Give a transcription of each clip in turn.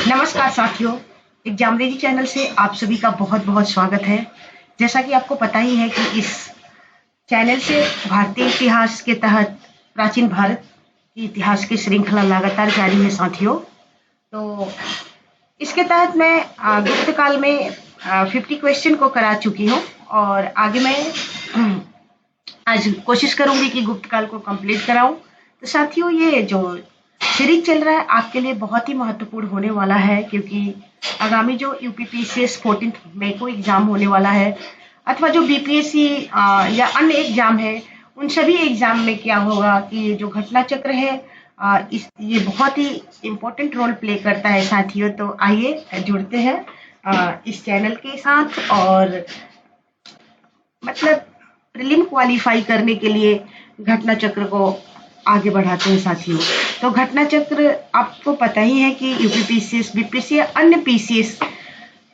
नमस्कार साथियों, एग्जामरेजी चैनल से आप सभी का बहुत बहुत स्वागत है। जैसा कि आपको पता ही है कि इस चैनल से भारतीय इतिहास के तहत प्राचीन भारत के इतिहास की श्रृंखला लगातार जारी है साथियों। तो इसके तहत मैं गुप्त काल में 50 क्वेश्चन को करा चुकी हूँ और आगे मैं आज कोशिश करूंगी कि गुप्त काल को कंप्लीट कराऊं। तो साथियों, ये जो सीरीज चल रहा है आपके लिए बहुत ही महत्वपूर्ण होने वाला है, क्योंकि आगामी जो यूपीपीसीएस 14 मई को एग्जाम होने वाला है अथवा जो बीपीएससी या अन्य एग्जाम है, उन सभी एग्जाम में क्या होगा कि ये जो घटना चक्र है ये बहुत ही इम्पोर्टेंट रोल प्ले करता है साथियों। तो आइए जुड़ते हैं इस चैनल के साथ और मतलब प्रीलिम क्वालिफाई करने के लिए घटना चक्र को आगे बढ़ाते हैं साथियों। तो घटना चक्र आपको पता ही है कि यूपीपीसीएस, बीपीएससी या अन्य पीसीएस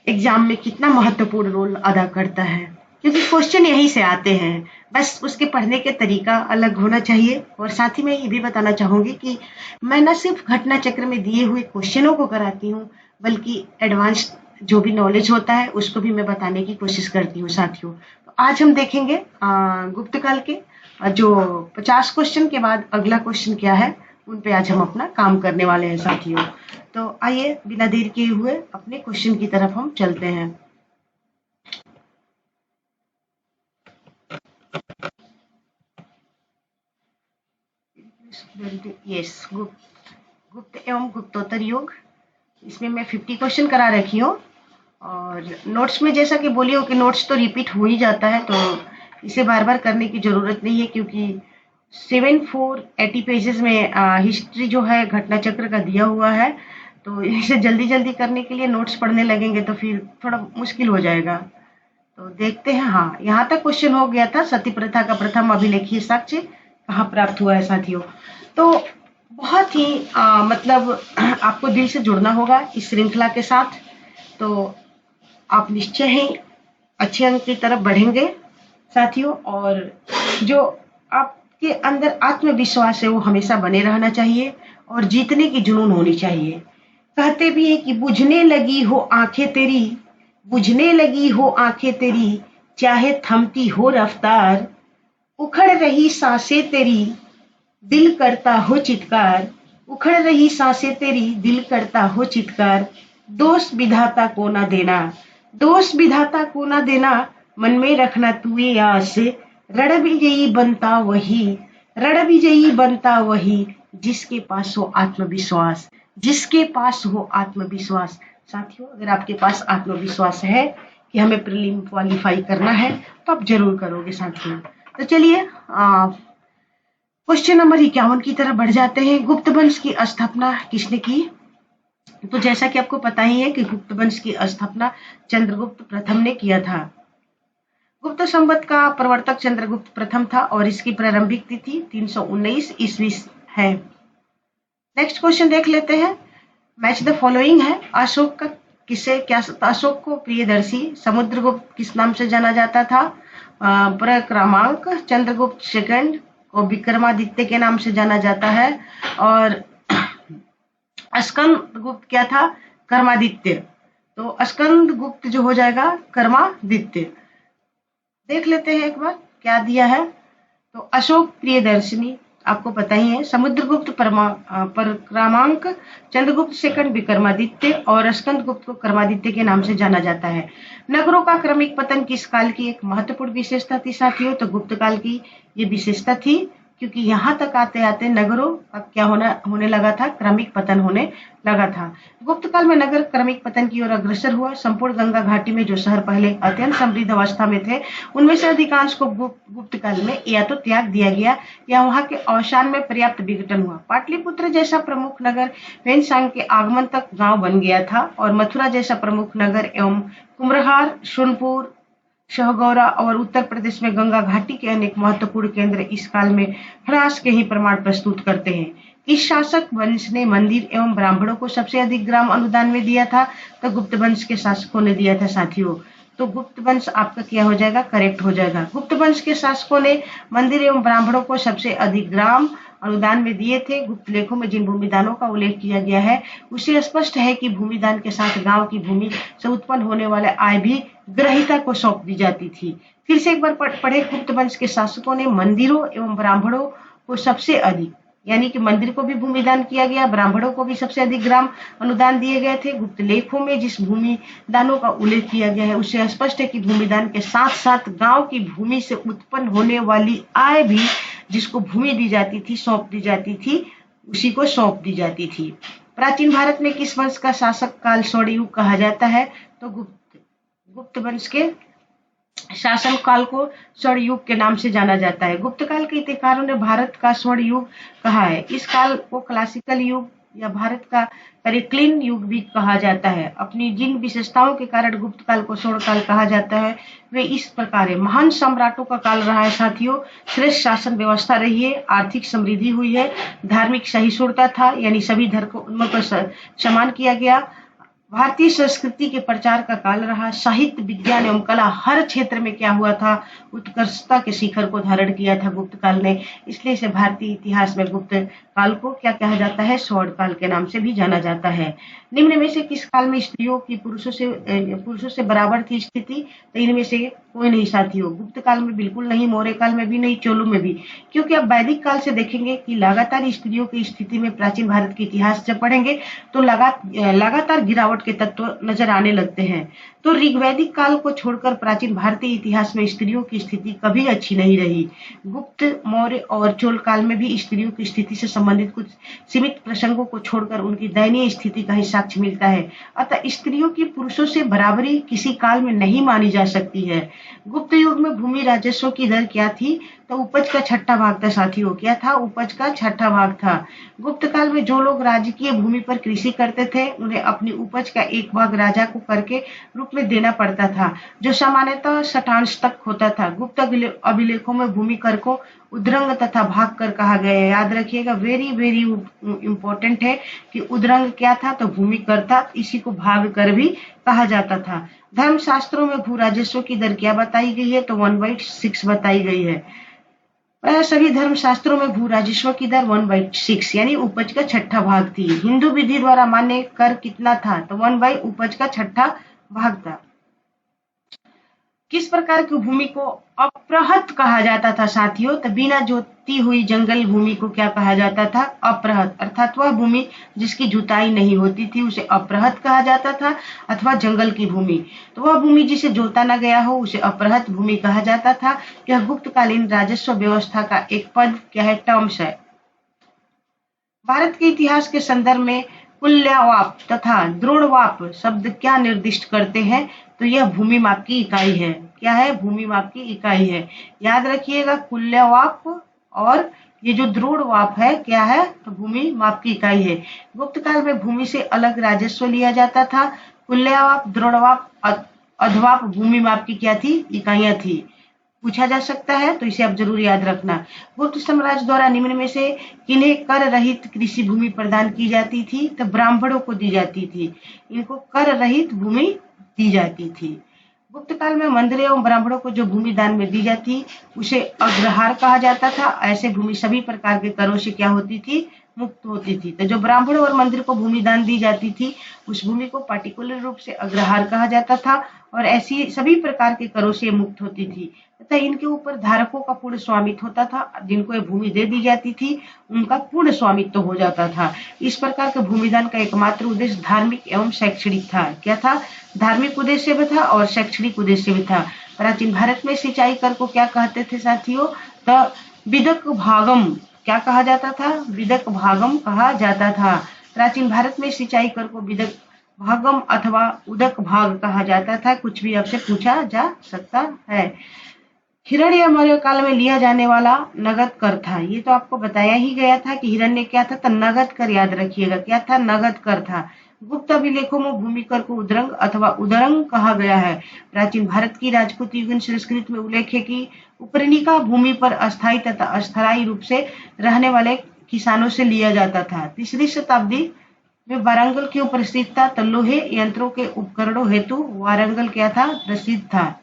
एग्जाम में कितना महत्वपूर्ण रोल अदा करता है, क्योंकि क्वेश्चन यहीं से आते हैं। बस उसके पढ़ने के तरीका अलग होना चाहिए। और साथ ही मैं ये भी बताना चाहूंगी कि मैं न सिर्फ घटना चक्र में दिए हुए क्वेश्चनों को कराती हूँ, बल्कि एडवांस जो भी नॉलेज होता है उसको भी मैं बताने की कोशिश करती हूँ साथियों। तो आज हम देखेंगे गुप्त काल के जो 50 क्वेश्चन के बाद अगला क्वेश्चन क्या है, उन पे आज हम अपना काम करने वाले हैं साथियों। तो आइए बिना देर किए हुए अपने क्वेश्चन की तरफ हम चलते हैं। यस, गुप्त एवं गुप्तोत्तर युग, इसमें मैं 50 क्वेश्चन करा रखी हूँ। और नोट्स में जैसा कि बोली हो कि नोट्स तो रिपीट हो ही जाता है, तो इसे बार बार करने की जरूरत नहीं है, क्योंकि 7480 पेजेस में हिस्ट्री जो है घटना चक्र का दिया हुआ है। तो इसे जल्दी जल्दी करने के लिए नोट्स पढ़ने लगेंगे तो फिर थोड़ा मुश्किल हो जाएगा। तो देखते हैं। हाँ, यहाँ तक क्वेश्चन हो गया था, सती प्रथा का प्रथम अभिलेखीय साक्ष्य कहाँ प्राप्त हुआ है साथियों। तो बहुत ही मतलब आपको दिल से जुड़ना होगा इस श्रृंखला के साथ, तो आप निश्चय ही अच्छे अंक की तरफ बढ़ेंगे साथियों। और जो आपके अंदर आत्मविश्वास है वो हमेशा बने रहना चाहिए और जीतने की जुनून होनी चाहिए। कहते भी है कि बुझने लगी हो आंखें तेरी, बुझने लगी हो आंखें तेरी, चाहे थमती हो रफ्तार, उखड़ रही सांसें तेरी, दिल करता हो चित्कार, उखड़ रही सांसें तेरी, दिल करता हो चित्कार, दोष विधाता को ना देना, दोष विधाता को ना देना, मन में रखना तू ये आस, रण विजयी बनता वही, रण विजयी बनता वही, जिसके पास हो आत्मविश्वास, जिसके पास हो आत्मविश्वास। साथियों, अगर आपके पास आत्मविश्वास है कि हमें प्रीलिम क्वालिफाई करना है तो आप जरूर करोगे साथियों। तो चलिए क्वेश्चन नंबर 51 की तरफ बढ़ जाते हैं। गुप्त वंश की स्थापना किसने की? तो जैसा कि आपको पता ही है कि गुप्त वंश की स्थापना चंद्रगुप्त प्रथम ने किया था। गुप्त संवत का प्रवर्तक चंद्रगुप्त प्रथम था और इसकी प्रारंभिक तिथि 319 ईस्वी है। नेक्स्ट क्वेश्चन देख लेते हैं। मैच द फॉलोइंग है। अशोक का किसे क्या? अशोक को प्रियदर्शी, समुद्रगुप्त किस नाम से जाना जाता था? परक्रमांक। चंद्रगुप्त सेकंड को विक्रमादित्य के नाम से जाना जाता है। और स्कंद गुप्त क्या था? कर्मादित्य। तो स्कंद गुप्त जो हो जाएगा कर्मादित्य। देख लेते हैं एक बार क्या दिया है। तो अशोक प्रियदर्शनी आपको पता ही है, समुद्रगुप्त परक्रमांक, चंद्रगुप्त सेकंड विक्रमादित्य और स्कंद गुप्त को कर्मादित्य के नाम से जाना जाता है। नगरों का क्रमिक पतन किस काल की एक महत्वपूर्ण विशेषता थी साथियों? तो गुप्त काल की ये विशेषता थी, क्योंकि यहाँ तक आते आते नगरों का क्या होने लगा था? क्रमिक पतन होने लगा था। गुप्त काल में नगर क्रमिक पतन की ओर अग्रसर हुआ। संपूर्ण गंगा घाटी में जो शहर पहले अत्यंत समृद्ध अवस्था में थे, उनमें से अधिकांश को गुप्त काल में या तो त्याग दिया गया या वहां के अवसान में पर्याप्त विघटन हुआ। पाटलिपुत्र जैसा प्रमुख नगर वेनसांग के आगमन तक गांव बन गया था और मथुरा जैसा प्रमुख नगर एवं कुम्भलहार, सोनपुर, शाहगौरा और उत्तर प्रदेश में गंगा घाटी के अनेक महत्वपूर्ण केंद्र इस काल में ह्रास के ही प्रमाण प्रस्तुत करते हैं। इस शासक वंश ने मंदिर एवं ब्राह्मणों को सबसे अधिक ग्राम अनुदान में दिया था, तो गुप्त वंश के शासकों ने दिया था साथियों। तो गुप्त वंश आपका क्या हो जाएगा? करेक्ट हो जाएगा। गुप्त वंश के शासकों ने मंदिर एवं ब्राह्मणों को सबसे अधिक ग्राम अनुदान में दिए थे। गुप्त लेखों में जिन भूमिदानों का उल्लेख किया गया है उससे स्पष्ट है कि भूमिदान के साथ गांव की भूमि से उत्पन्न होने वाले आय भी ग्रहिता को सौंप दी जाती थी। फिर से एक बार पढ़े, गुप्त वंश के शासकों ने मंदिरों एवं ब्राह्मणों को सबसे अधिक, यानी कि मंदिर को भी भूमिदान किया गया, ब्राह्मणों को भी सबसे अधिक ग्राम अनुदान दिए गए थे। गुप्त लेखों में जिस भूमिदानों का उल्लेख किया गया है उससे स्पष्ट है कि भूमिदान के साथ साथ गांव की भूमि से उत्पन्न होने वाली आय भी जिसको भूमि दी जाती थी, सौंप दी जाती थी, उसी को सौंप दी जाती थी। प्राचीन भारत में किस वंश का शासक काल स्वर्ण युग कहा जाता है? तो गुप्त वंश के शासन काल को स्वर्ण युग के नाम से जाना जाता है। गुप्त काल के इतिहासकारों ने भारत का स्वर्ण युग कहा है। इस काल को क्लासिकल युग या भारत का पेरिक्लिन युग भी कहा जाता है। अपनी जिन विशेषताओं के कारण गुप्त काल को स्वर्ण काल कहा जाता है वे इस प्रकार है। महान सम्राटों का काल रहा है साथियों, श्रेष्ठ शासन व्यवस्था रही है, आर्थिक समृद्धि हुई है, धार्मिक सहिष्णुता था, यानी सभी धर्मों को समान किया गया, भारतीय संस्कृति के प्रचार का काल रहा, साहित्य, विज्ञान एवं कला हर क्षेत्र में क्या हुआ था, उत्कर्षता के शिखर को धारण किया था गुप्त काल ने। इसलिए इसे भारतीय इतिहास में गुप्त काल को क्या कहा जाता है? स्वर्ण काल के नाम से भी जाना जाता है। निम्न में से किस काल में स्त्रियों की पुरुषों से बराबर थी स्थिति? तो इनमें से कोई नहीं साथियों। गुप्त काल में बिल्कुल नहीं, मौर्य काल में भी नहीं, चोलों में भी, क्योंकि अब वैदिक काल से देखेंगे कि लगातार स्त्रियों की स्थिति में प्राचीन भारत के इतिहास जब पढ़ेंगे तो लगातार गिरावट के तत्व नजर आने लगते हैं। तो ऋग्वैदिक काल को छोड़कर प्राचीन भारतीय इतिहास में स्त्रियों की स्थिति कभी अच्छी नहीं रही। गुप्त, मौर्य और चोल काल में भी स्त्रियों की स्थिति से संबंधित कुछ सीमित प्रसंगों को छोड़कर उनकी दयनीय स्थिति का ही साक्ष्य मिलता है। अतः स्त्रियों की पुरुषों से बराबरी किसी काल में नहीं मानी जा सकती है। गुप्त युग में भूमि राजस्व की दर क्या थी? तो उपज का छठा भाग था साथियों। क्या था? उपज का छठा भाग था। गुप्त काल में जो लोग राजकीय भूमि पर कृषि करते थे उन्हें अपनी उपज का एक भाग राजा को कर के रूप में देना पड़ता था, जो सामान्यतः 60 तक होता था। गुप्त अभिलेखों में भूमि कर को उद्रंग तथा भाग कर कहा गया है। याद रखिएगा, वेरी वेरी इंपॉर्टेंट है कि उद्रंग क्या था? तो भूमि कर था, इसी को भाग कर भी कहा जाता था। धर्म शास्त्रों में भू राजस्व की दर क्या बताई गई है? तो 1/6 बताई गई है। प्राय सभी धर्म शास्त्रों में भू राजस्व की दर 1/6 यानी उपज का छठा भाग थी। हिंदू विधि द्वारा मान्य कर कितना था? तो 1 उपज का छठा भाग था। किस प्रकार की भूमि को अप्रहत कहा जाता था साथियों? तो बिना जोती हुई जंगल भूमि को क्या कहा जाता था? अप्रहत, अर्थात वह भूमि जिसकी जुताई नहीं होती थी उसे अप्रहत कहा जाता था, अथवा जंगल की भूमि। तो वह भूमि जिसे जोता न गया हो उसे अप्रहत भूमि कहा जाता था। यह गुप्तकालीन राजस्व व्यवस्था का एक पद क्या है? टर्म्स है। भारत के इतिहास के संदर्भ में कुल्यवाप तथा द्रोणवाप शब्द क्या निर्दिष्ट करते हैं? तो यह भूमि माप की इकाई है। क्या है? भूमि माप की इकाई है। याद रखिएगा, कुल्यवाप और ये जो द्रोणवाप है क्या है? तो भूमि माप की इकाई है। गुप्त काल में भूमि से अलग राजस्व लिया जाता था। कुल्यवाप, द्रोणवाप, अधवाप भूमि माप की क्या थी? इकाइयां थी। पूछा जा सकता है, तो इसे आप जरूर याद रखना। गुप्त साम्राज्य द्वारा निम्न में से किन्हें कर रहित कृषि भूमि प्रदान की जाती थी? तो ब्राह्मणों को दी जाती थी। इनको कर रहित भूमि दी जाती थी। गुप्त काल में मंदिरों एवं ब्राह्मणों को जो भूमि दान में दी जाती उसे अग्रहार कहा जाता था। ऐसे भूमि सभी प्रकार के करों से क्या होती थी? मुक्त होती थी। तो जो ब्राह्मण और मंदिर को भूमि दान दी जाती थी उस भूमि को पार्टिकुलर रूप से अग्रहार कहा जाता था और ऐसी सभी प्रकार के करों से मुक्त होती थी तथा इनके ऊपर धारकों का पूर्ण स्वामित्व होता था। जिनको ये भूमि दे दी जाती थी उनका पूर्ण स्वामित्व हो जाता था। इस प्रकार के भूमिदान का एकमात्र उद्देश्य धार्मिक एवं शैक्षणिक था। क्या था? धार्मिक उद्देश्य भी था और शैक्षणिक उद्देश्य भी था। प्राचीन भारत में सिंचाई कर को क्या कहते थे साथियों? तो विदक भागम क्या कहा जाता था? विदक भागम कहा जाता था। प्राचीन भारत में सिंचाई कर को विदक भागम अथवा उदक भाग कहा जाता था। कुछ भी आपसे पूछा जा सकता है। हिरण्य मौर्य काल में लिया जाने वाला नगद कर था। ये तो आपको बताया ही गया था कि हिरण्य क्या था? तो नगद कर। याद रखिएगा, क्या था? नगद कर था। गुप्त अभिलेखों में भूमि कर को उद्रंग अथवा उदरंग कहा गया है। प्राचीन भारत की राजपूत युगीन संस्कृति में उल्लेख है कि उपरनिका भूमि पर अस्थायी तथा अस्थायी रूप से रहने वाले किसानों से लिया जाता था। 3री शताब्दी में वारंगल की उपस्थितता तो लोहे यंत्रों के उपकरणों हेतु वारंगल क्या था? प्रसिद्ध था।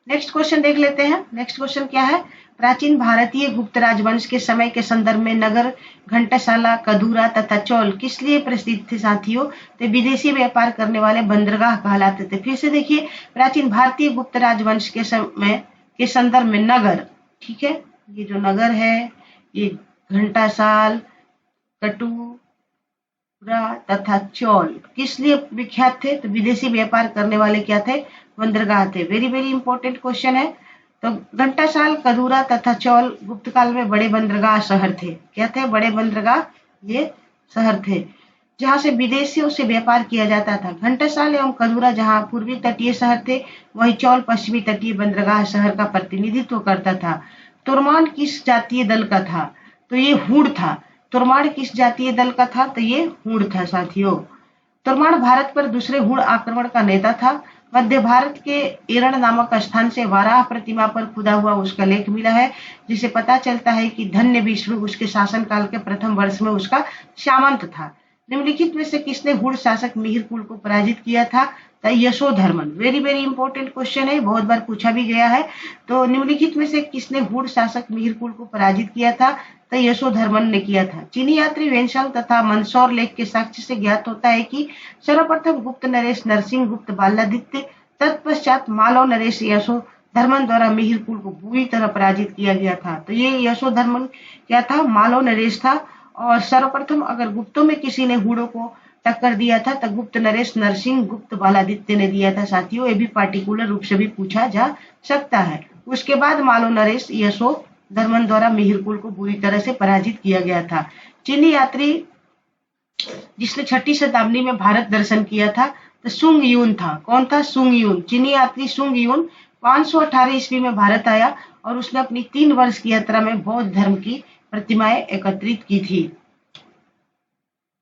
नेक्स्ट क्वेश्चन देख लेते हैं। नेक्स्ट क्वेश्चन क्या है? प्राचीन भारतीय गुप्त राजवंश के समय के संदर्भ में नगर, घंटाशाला, कदूरा तथा चौल किस लिए प्रसिद्ध थे साथियों? तो विदेशी व्यापार करने वाले बंदरगाह कहलाते थे। फिर से देखिए, प्राचीन भारतीय गुप्त राजवंश के समय के संदर्भ में नगर, ठीक है, ये जो नगर है ये घंटासाल, कटूरा तथा चौल किस लिए विख्यात थे? तो विदेशी व्यापार करने वाले क्या थे? बंदरगाह थे। वेरी वेरी इंपॉर्टेंट क्वेश्चन है। तो घंटासाल, कदूरा तथा चौल गुप्त काल में बड़े बंदरगाह शहर थे। क्या थे? बड़े बंदरगाह ये शहर थे जहां से विदेशियों से व्यापार किया जाता था। घंटासाल एवं कदूरा जहां पूर्वी तटीय शहर थे, वहीं चौल पश्चिमी तटीय बंदरगाह शहर का प्रतिनिधित्व करता था। तुर्मान किस जातीय दल का था? तो ये हूण था। तुर्मान किस जातीय दल का था? तो ये हूण था साथियों। तुर्मान भारत पर दूसरे हूण आक्रमण का नेता था। मध्य भारत के एरण नामक स्थान से वाराह प्रतिमा पर खुदा हुआ उसका लेख मिला है, जिसे पता चलता है कि धन्य विष्णु उसके शासनकाल के प्रथम वर्ष में उसका सामंत था। निम्नलिखित में से किसने हूण शासक मिहिर कुल को पराजित किया था? तो Yashodharman. Very very important question है, बहुत बार पूछा भी गया है। तो निम्नलिखित में से किसने हूण शासक मिहिर कुल को पराजित किया था? तो यशोधर्मन ने किया था। चीनी यात्री वेनसांग तथा मंदसौर लेख के साक्ष्य से ज्ञात होता है कि सर्वप्रथम गुप्त नरेश नरसिंह गुप्त बालादित्य, तत्पश्चात मालव नरेश यशोधर्मन द्वारा मिहिर कुल को बुरी तरह पराजित किया गया था। तो ये यशोधर्मन क्या था? मालव नरेश था। और सर्वप्रथम अगर गुप्तों में किसी ने हूणों को टक्कर दिया था तो गुप्त नरेश नरसिंह गुप्त बालादित्य ने दिया था साथियों। ये भी पार्टिकुलर रूप से भी पूछा जा सकता है। उसके बाद मालव नरेश यशोधर्मन द्वारा मिहिर कुल को बुरी तरह से पराजित किया गया था। चीनी यात्री जिसने 6ठी शताब्दी में भारत दर्शन किया था तो सुंग यून था। कौन था? सुंग यून। चीनी यात्री सुंग यून 518 ईस्वी में भारत आया और उसने अपनी 3 वर्ष की यात्रा में बौद्ध धर्म की प्रतिमाएं एकत्रित की थी।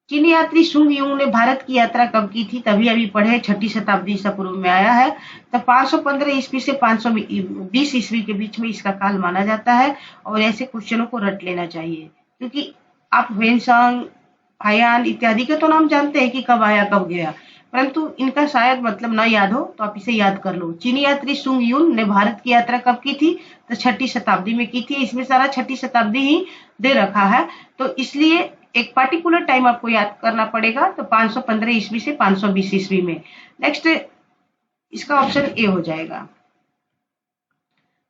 चीनी यात्री सुंग यून ने भारत की यात्रा कब की थी? तभी अभी पढ़े, 6ठी शताब्दी ईसा पूर्व में आया है। तो 515 ईस्वी से 520 ईस्वी के बीच में इसका काल माना जाता है। और ऐसे क्वेश्चनों को रट लेना चाहिए, क्योंकि आप वेनसांग, हायान इत्यादि के तो नाम जानते हैं कि कब आया कब गया, परंतु इनका शायद मतलब न याद हो, तो आप इसे याद कर लो। चीनी यात्री सुंग यून ने भारत की यात्रा कब की थी? तो 6ठी शताब्दी में की थी। इसमें सारा 6ठी शताब्दी ही दे रखा है, तो इसलिए एक पार्टिकुलर टाइम आपको याद करना पड़ेगा। तो 515 ईस्वी से 520 ईस्वी में। नेक्स्ट इसका ऑप्शन ए हो जाएगा।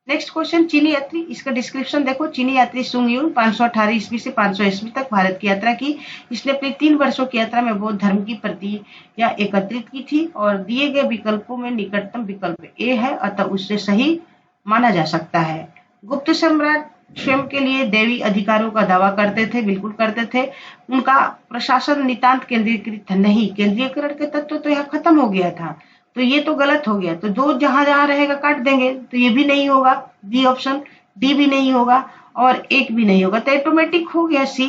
नेक्स्ट क्वेश्चन, चीनी यात्री, इसका डिस्क्रिप्शन देखो। चीनी यात्री सुंग यून 518 ईस्वी से 500 ईस्वी तक भारत की यात्रा की। इसने अपनी 3 वर्षों की यात्रा में बौद्ध धर्म की प्रतियां एकत्रित की थी और दिए गए विकल्पों में निकटतम विकल्प ए है, अतः उससे सही माना जा सकता है। गुप्त सम्राट स्वयं के लिए दैवी अधिकारों का दावा करते थे, बिल्कुल करते थे। उनका प्रशासन नितांत केंद्रीकृत था नहीं, केंद्रीयकरण के तत्व तो यहाँ खत्म हो गया था, तो ये तो गलत हो गया। तो 2 जहां जहां रहेगा काट देंगे, तो ये भी नहीं होगा, बी ऑप्शन, डी भी नहीं होगा और 1 भी नहीं होगा, तो ऑटोमेटिक हो गया सी।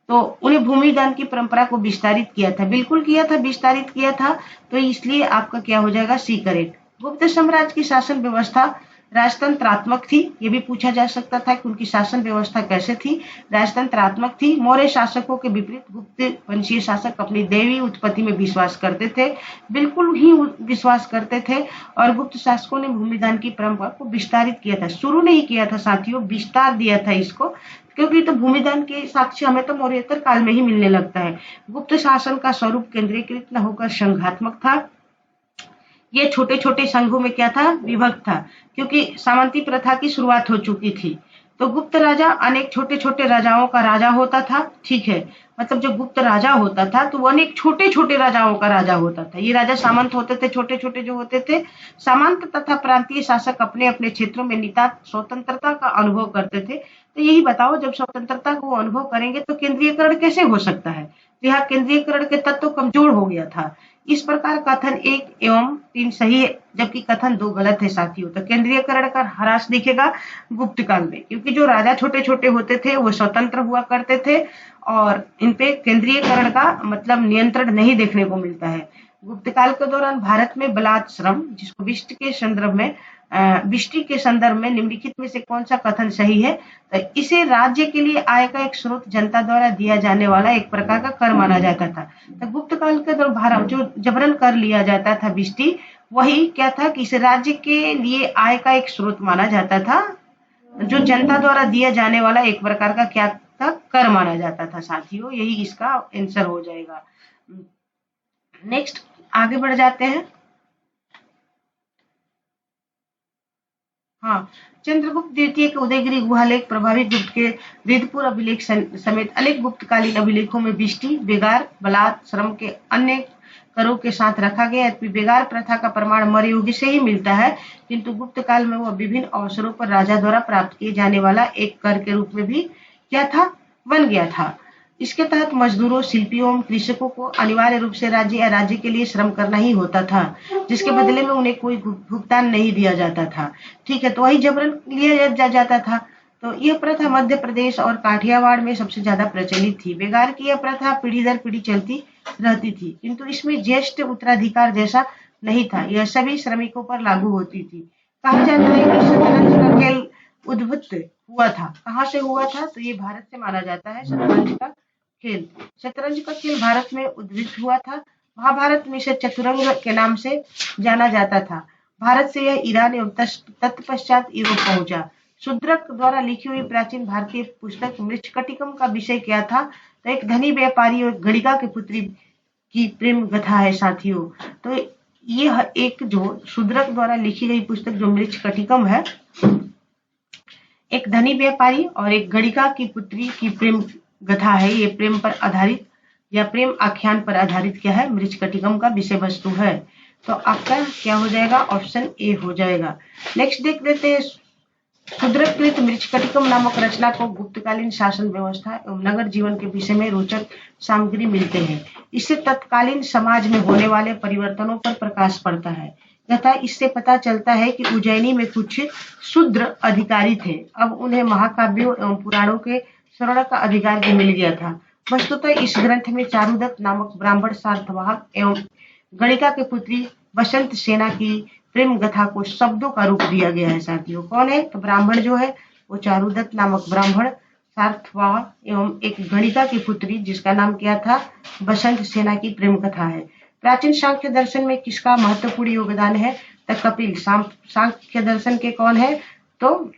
तो उन्हें भूमि दान की परंपरा को विस्तारित किया था, बिल्कुल किया था, विस्तारित किया था, तो इसलिए आपका क्या हो जाएगा? C correct. गुप्त साम्राज्य की शासन व्यवस्था राजतंत्रात्मक थी, ये भी पूछा जा सकता था कि उनकी शासन व्यवस्था कैसे थी? राजतंत्रात्मक थी। मौर्य शासकों के विपरीत गुप्त वंशीय शासक अपनी दैवी उत्पत्ति में विश्वास करते थे, बिल्कुल ही विश्वास करते थे। और गुप्त शासकों ने भूमिदान की परंपरा को विस्तारित किया था, शुरू नहीं किया था साथियों, विस्तार दिया था इसको, क्योंकि तो भूमिदान के साक्ष्य हमें तो मौर्योत्तर काल में ही मिलने लगता है। गुप्त शासन का स्वरूप केंद्रीकृत न होकर संघात्मक था। ये छोटे छोटे संघों में क्या था? विभक्त था, क्योंकि सामंती प्रथा की शुरुआत हो चुकी थी। तो गुप्त राजा अनेक छोटे छोटे राजाओं का राजा होता था, ठीक है, मतलब जो गुप्त राजा होता था तो वो अनेक छोटे छोटे राजाओं का राजा होता था। ये राजा सामंत होते थे, छोटे छोटे जो होते थे। सामंत तथा प्रांतीय शासक अपने अपने क्षेत्रों में नितांत स्वतंत्रता का अनुभव करते थे। तो यही बताओ, जब स्वतंत्रता को अनुभव करेंगे तो केंद्रीयकरण कैसे हो सकता है? तो यहाँ केंद्रीयकरण के तत्व कमजोर हो गया था। इस प्रकार कथन 1 एवं 3 सही है, जबकि कथन 2 गलत है साथियों। तो केंद्रीयकरण का ह्रास दिखेगा गुप्त काल में, क्योंकि जो राजा छोटे छोटे होते थे वो स्वतंत्र हुआ करते थे और इन पे केंद्रीयकरण का मतलब नियंत्रण नहीं देखने को मिलता है। गुप्त काल के दौरान भारत में बलात् श्रम, जिसको विष्टि के संदर्भ में निम्नलिखित में से कौन सा कथन सही है? तो इसे राज्य के लिए आय का एक स्रोत, जनता द्वारा दिया जाने वाला एक प्रकार का कर माना जाता था। तो गुप्त काल के दौरान भारत जो जबरन कर लिया जाता था विष्टि, वही क्या था कि इसे राज्य के लिए आय का एक स्रोत माना जाता था। जो जनता द्वारा दिया जाने वाला एक प्रकार का क्या था, कर माना जाता था साथियों। यही इसका आंसर हो जाएगा। नेक्स्ट आगे बढ़ जाते हैं। हाँ, चंद्रगुप्त द्वितीय के उदयगिरी गुहालेख, प्रभावित गुप्त के वेदपुर अभिलेख समेत अनेक गुप्तकालीन अभिलेखों में बिष्टी, बेगार, बलात्, श्रम के अन्य करों के साथ रखा गया। यद्यपि बेगार प्रथा का प्रमाण मध्ययुग से ही मिलता है, किंतु गुप्त काल में वह विभिन्न अवसरों पर राजा द्वारा प्राप्त किए जाने वाला एक कर के रूप में भी क्या था, बन गया था। इसके तहत मजदूरों, शिल्पियों एवं कृषकों को अनिवार्य रूप से राज्य या राज्य के लिए श्रम करना ही होता था, जिसके बदले में उन्हें कोई भुगतान नहीं दिया जाता था। ठीक है, तो वही जबरन लिया जाता था। तो यह प्रथा मध्य प्रदेश और काठियावाड़ में सबसे ज्यादा प्रचलित थी। बेगार की यह प्रथा पीढ़ी दर पीढ़ी चलती रहती थी, किंतु इसमें ज्येष्ठ उत्तराधिकार जैसा नहीं था। यह सभी श्रमिकों पर लागू होती थी। कहा जाता है कि शतरंज का खेल उद्भुत हुआ था। कहाँ से हुआ था, तो ये भारत से माना जाता है। शतरंज का खेल भारत में उद्भूत हुआ था। महाभारत में इसे चतुरंग के नाम से जाना जाता था। भारत से यह ईरान एवं तत्पश्चात यूरोप पहुंचा। शूद्रक द्वारा लिखी हुई प्राचीन भारतीय पुस्तक मृच्छकटिकम का विषय क्या था, तो एक धनी व्यापारी और गणिका की पुत्री की प्रेम कथा है साथियों। तो यह एक जो शूद्रक द्वारा लिखी गई पुस्तक जो मृच्छकटिकम है, एक धनी व्यापारी और एक गणिका की पुत्री की प्रेम कथा है। ये प्रेम पर आधारित या प्रेम आख्यान पर आधारित क्या है, मृच्छकटिकम का विषय वस्तु है। तो आपका क्या हो जाएगा, ऑप्शन ए हो जाएगा। नेक्स्ट देख लेते हैं। शूद्रकृत मृच्छकटिकम नामक रचना को गुप्तकालीन शासन व्यवस्था एवं नगर जीवन के विषय में रोचक सामग्री मिलते हैं। इससे तत्कालीन समाज में होने वाले परिवर्तनों पर प्रकाश पड़ता है तथा इससे पता चलता है कि उज्जैनी में कुछ शूद्र अधिकारी थे, अब उन्हें महाकाव्यों एवं पुराणों के शरण का अधिकार भी मिल गया था। वस्तुतः इस ग्रंथ में चारुदत्त नामक ब्राह्मण सार्थवाहक एवं गणिका की पुत्री बसंत सेना की प्रेम कथा को शब्दों का रूप दिया गया है साथियों। कौन है, तो ब्राह्मण जो है वो चारुदत्त नामक ब्राह्मण, सार्थवाहक एवं एक गणिका की पुत्री जिसका नाम क्या था, बसंत सेना की प्रेम कथा है। प्राचीन सांख्य दर्शन में किसका महत्वपूर्ण योगदान है, तो कपिल। सांख्य दर्शन के कौन है, तो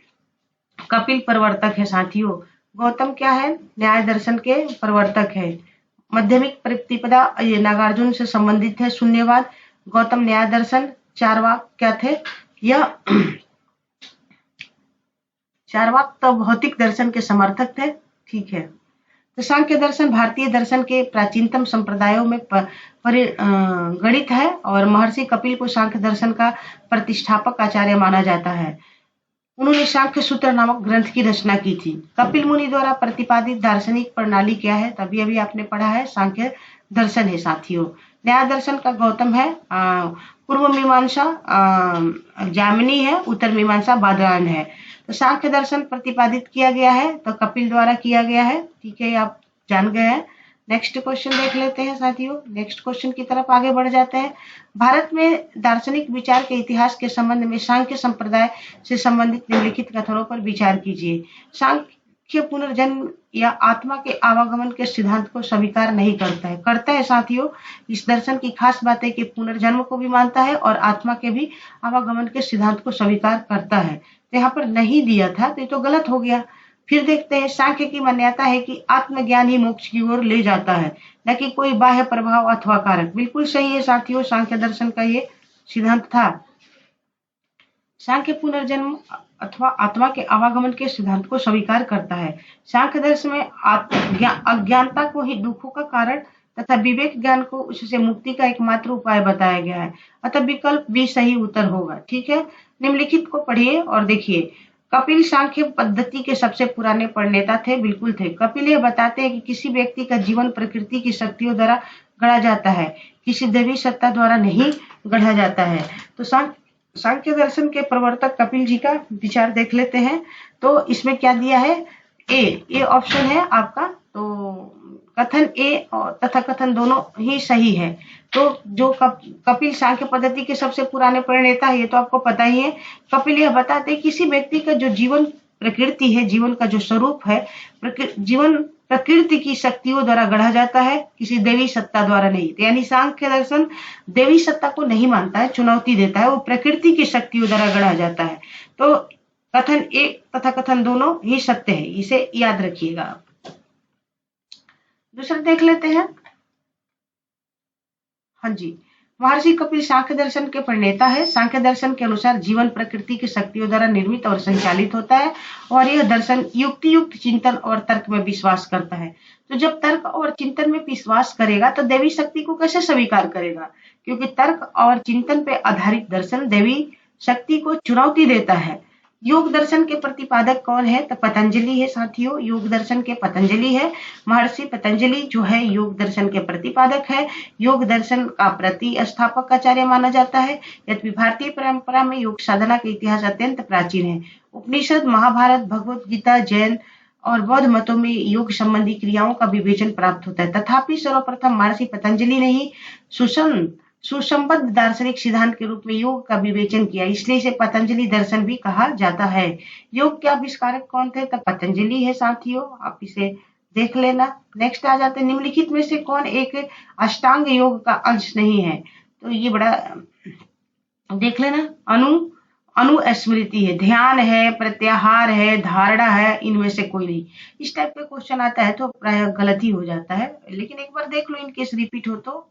कपिल प्रवर्तक है साथियों। गौतम क्या है, न्याय दर्शन के प्रवर्तक है। माध्यमिक प्रतिपदा ये नागार्जुन से संबंधित है। शून्यवाद, गौतम न्याय दर्शन। चारवाक क्या थे, यह चारवाक तो भौतिक दर्शन के समर्थक थे। ठीक है, तो सांख्य दर्शन भारतीय दर्शन के प्राचीनतम संप्रदायों में गणित है और महर्षि कपिल को सांख्य दर्शन का प्रतिष्ठापक आचार्य माना जाता है। उन्होंने सांख्य सूत्र नामक ग्रंथ की रचना की थी। कपिल मुनि द्वारा प्रतिपादित दार्शनिक प्रणाली क्या है, तभी अभी आपने पढ़ा है, सांख्य दर्शन है साथियों। न्याय दर्शन का गौतम है। पूर्व मीमांसा जामिनी है, उत्तर मीमांसा बादरायण है। तो सांख्य दर्शन प्रतिपादित किया गया है तो कपिल द्वारा किया गया है। ठीक है, आप जान गए हैं। नेक्स्ट क्वेश्चन देख लेते हैं साथियों। नेक्स्ट क्वेश्चन की तरफ आगे बढ़ जाते हैं। भारत में दार्शनिक विचार के इतिहास के संबंध में सांख्य संप्रदाय से संबंधित निम्नलिखित कथनों पर विचार कीजिए। सांख्य पुनर्जन्म या आत्मा के आवागमन के सिद्धांत को स्वीकार नहीं करता है साथियों। इस दर्शन की खास बात है कि पुनर्जन्म को भी मानता है और आत्मा के भी आवागमन के सिद्धांत को स्वीकार करता है। तो यहाँ पर नहीं दिया था तो ये तो गलत हो गया। फिर देखते हैं, सांख्य की मान्यता है कि आत्मज्ञान ही मोक्ष की ओर ले जाता है, न कि कोई बाह्य प्रभाव अथवा कारक। बिल्कुल सही है साथियों, सांख्य दर्शन का ये सिद्धांत था। सांख्य पुनर्जन्म अथवा आत्मा के आवागमन के सिद्धांत को स्वीकार करता है। सांख्य दर्शन में अज्ञानता को ही दुखों का कारण तथा विवेक ज्ञान को उससे मुक्ति का एकमात्र उपाय बताया गया है, अतः विकल्प भी सही उत्तर होगा। ठीक है, निम्नलिखित को पढ़िए और देखिए। कपिल सांख्य पद्धति के सबसे पुराने प्रणेता थे। बिल्कुल थे। कपिल यह बताते हैं कि किसी व्यक्ति का जीवन प्रकृति की शक्तियों द्वारा गढ़ा जाता है, किसी दैवी सत्ता द्वारा नहीं गढ़ा जाता है। तो सांख्य दर्शन के प्रवर्तक कपिल जी का विचार देख लेते हैं। तो इसमें क्या दिया है, ए ऑप्शन है आपका। तो कथन ए तथा कथन दोनों ही सही है। तो जो कपिल सांख्य पद्धति के सबसे पुराने प्रणेता है, ये तो आपको पता ही है। कपिल यह बताते हैं किसी व्यक्ति का जो जीवन प्रकृति है, जीवन का जो स्वरूप है, जीवन प्रकृति की शक्तियों द्वारा गढ़ा जाता है, किसी देवी सत्ता द्वारा नहीं। तो यानी सांख्य दर्शन देवी सत्ता को नहीं मानता है, चुनौती देता है, वो प्रकृति की शक्तियों द्वारा गढ़ा जाता है। तो कथन एक तथा कथन दोनों ही सत्य है, इसे याद रखिएगा आप। दूसरा देख लेते हैं। हाँ जी, महर्षि कपिल सांख्य दर्शन के प्रणेता है। सांख्य दर्शन के अनुसार जीवन प्रकृति की शक्तियों द्वारा निर्मित और संचालित होता है और यह दर्शन युक्ति चिंतन और तर्क में विश्वास करता है। तो जब तर्क और चिंतन में विश्वास करेगा तो देवी शक्ति को कैसे स्वीकार करेगा, क्योंकि तर्क और चिंतन पे आधारित दर्शन देवी शक्ति को चुनौती देता है। योग दर्शन के प्रतिपादक कौन है, तो पतंजलि है साथियों। योग दर्शन के पतंजलि है, महर्षि पतंजलि जो है योग दर्शन के प्रतिपादक है। योग दर्शन का प्रतिस्थापक आचार्य माना जाता है। यद्यपि भारतीय परंपरा में योग साधना का इतिहास अत्यंत प्राचीन है। उपनिषद, महाभारत, भगवत गीता, जैन और बौद्ध मतों में योग संबंधी क्रियाओं का विवेचन प्राप्त होता है। तथापि सर्वप्रथम महर्षि पतंजलि ने ही सुसंबद्ध दार्शनिक सिद्धांत के रूप में योग का विवेचन किया, इसलिए इसे पतंजलि दर्शन भी कहा जाता है। योग के आविष्कारक कौन थे, तो पतंजलि है साथियों, आप इसे देख लेना। नेक्स्ट आ जाते हैं, निम्नलिखित में से कौन एक अष्टांग योग का अंश नहीं है, तो ये बड़ा देख लेना। अनुस्मृति है, ध्यान है, प्रत्याहार है, धारणा है, इनमें से कोई नहीं। इस टाइप का क्वेश्चन आता है तो प्राय गलत ही हो जाता है, लेकिन एक बार देख लो इनकेस रिपीट हो तो।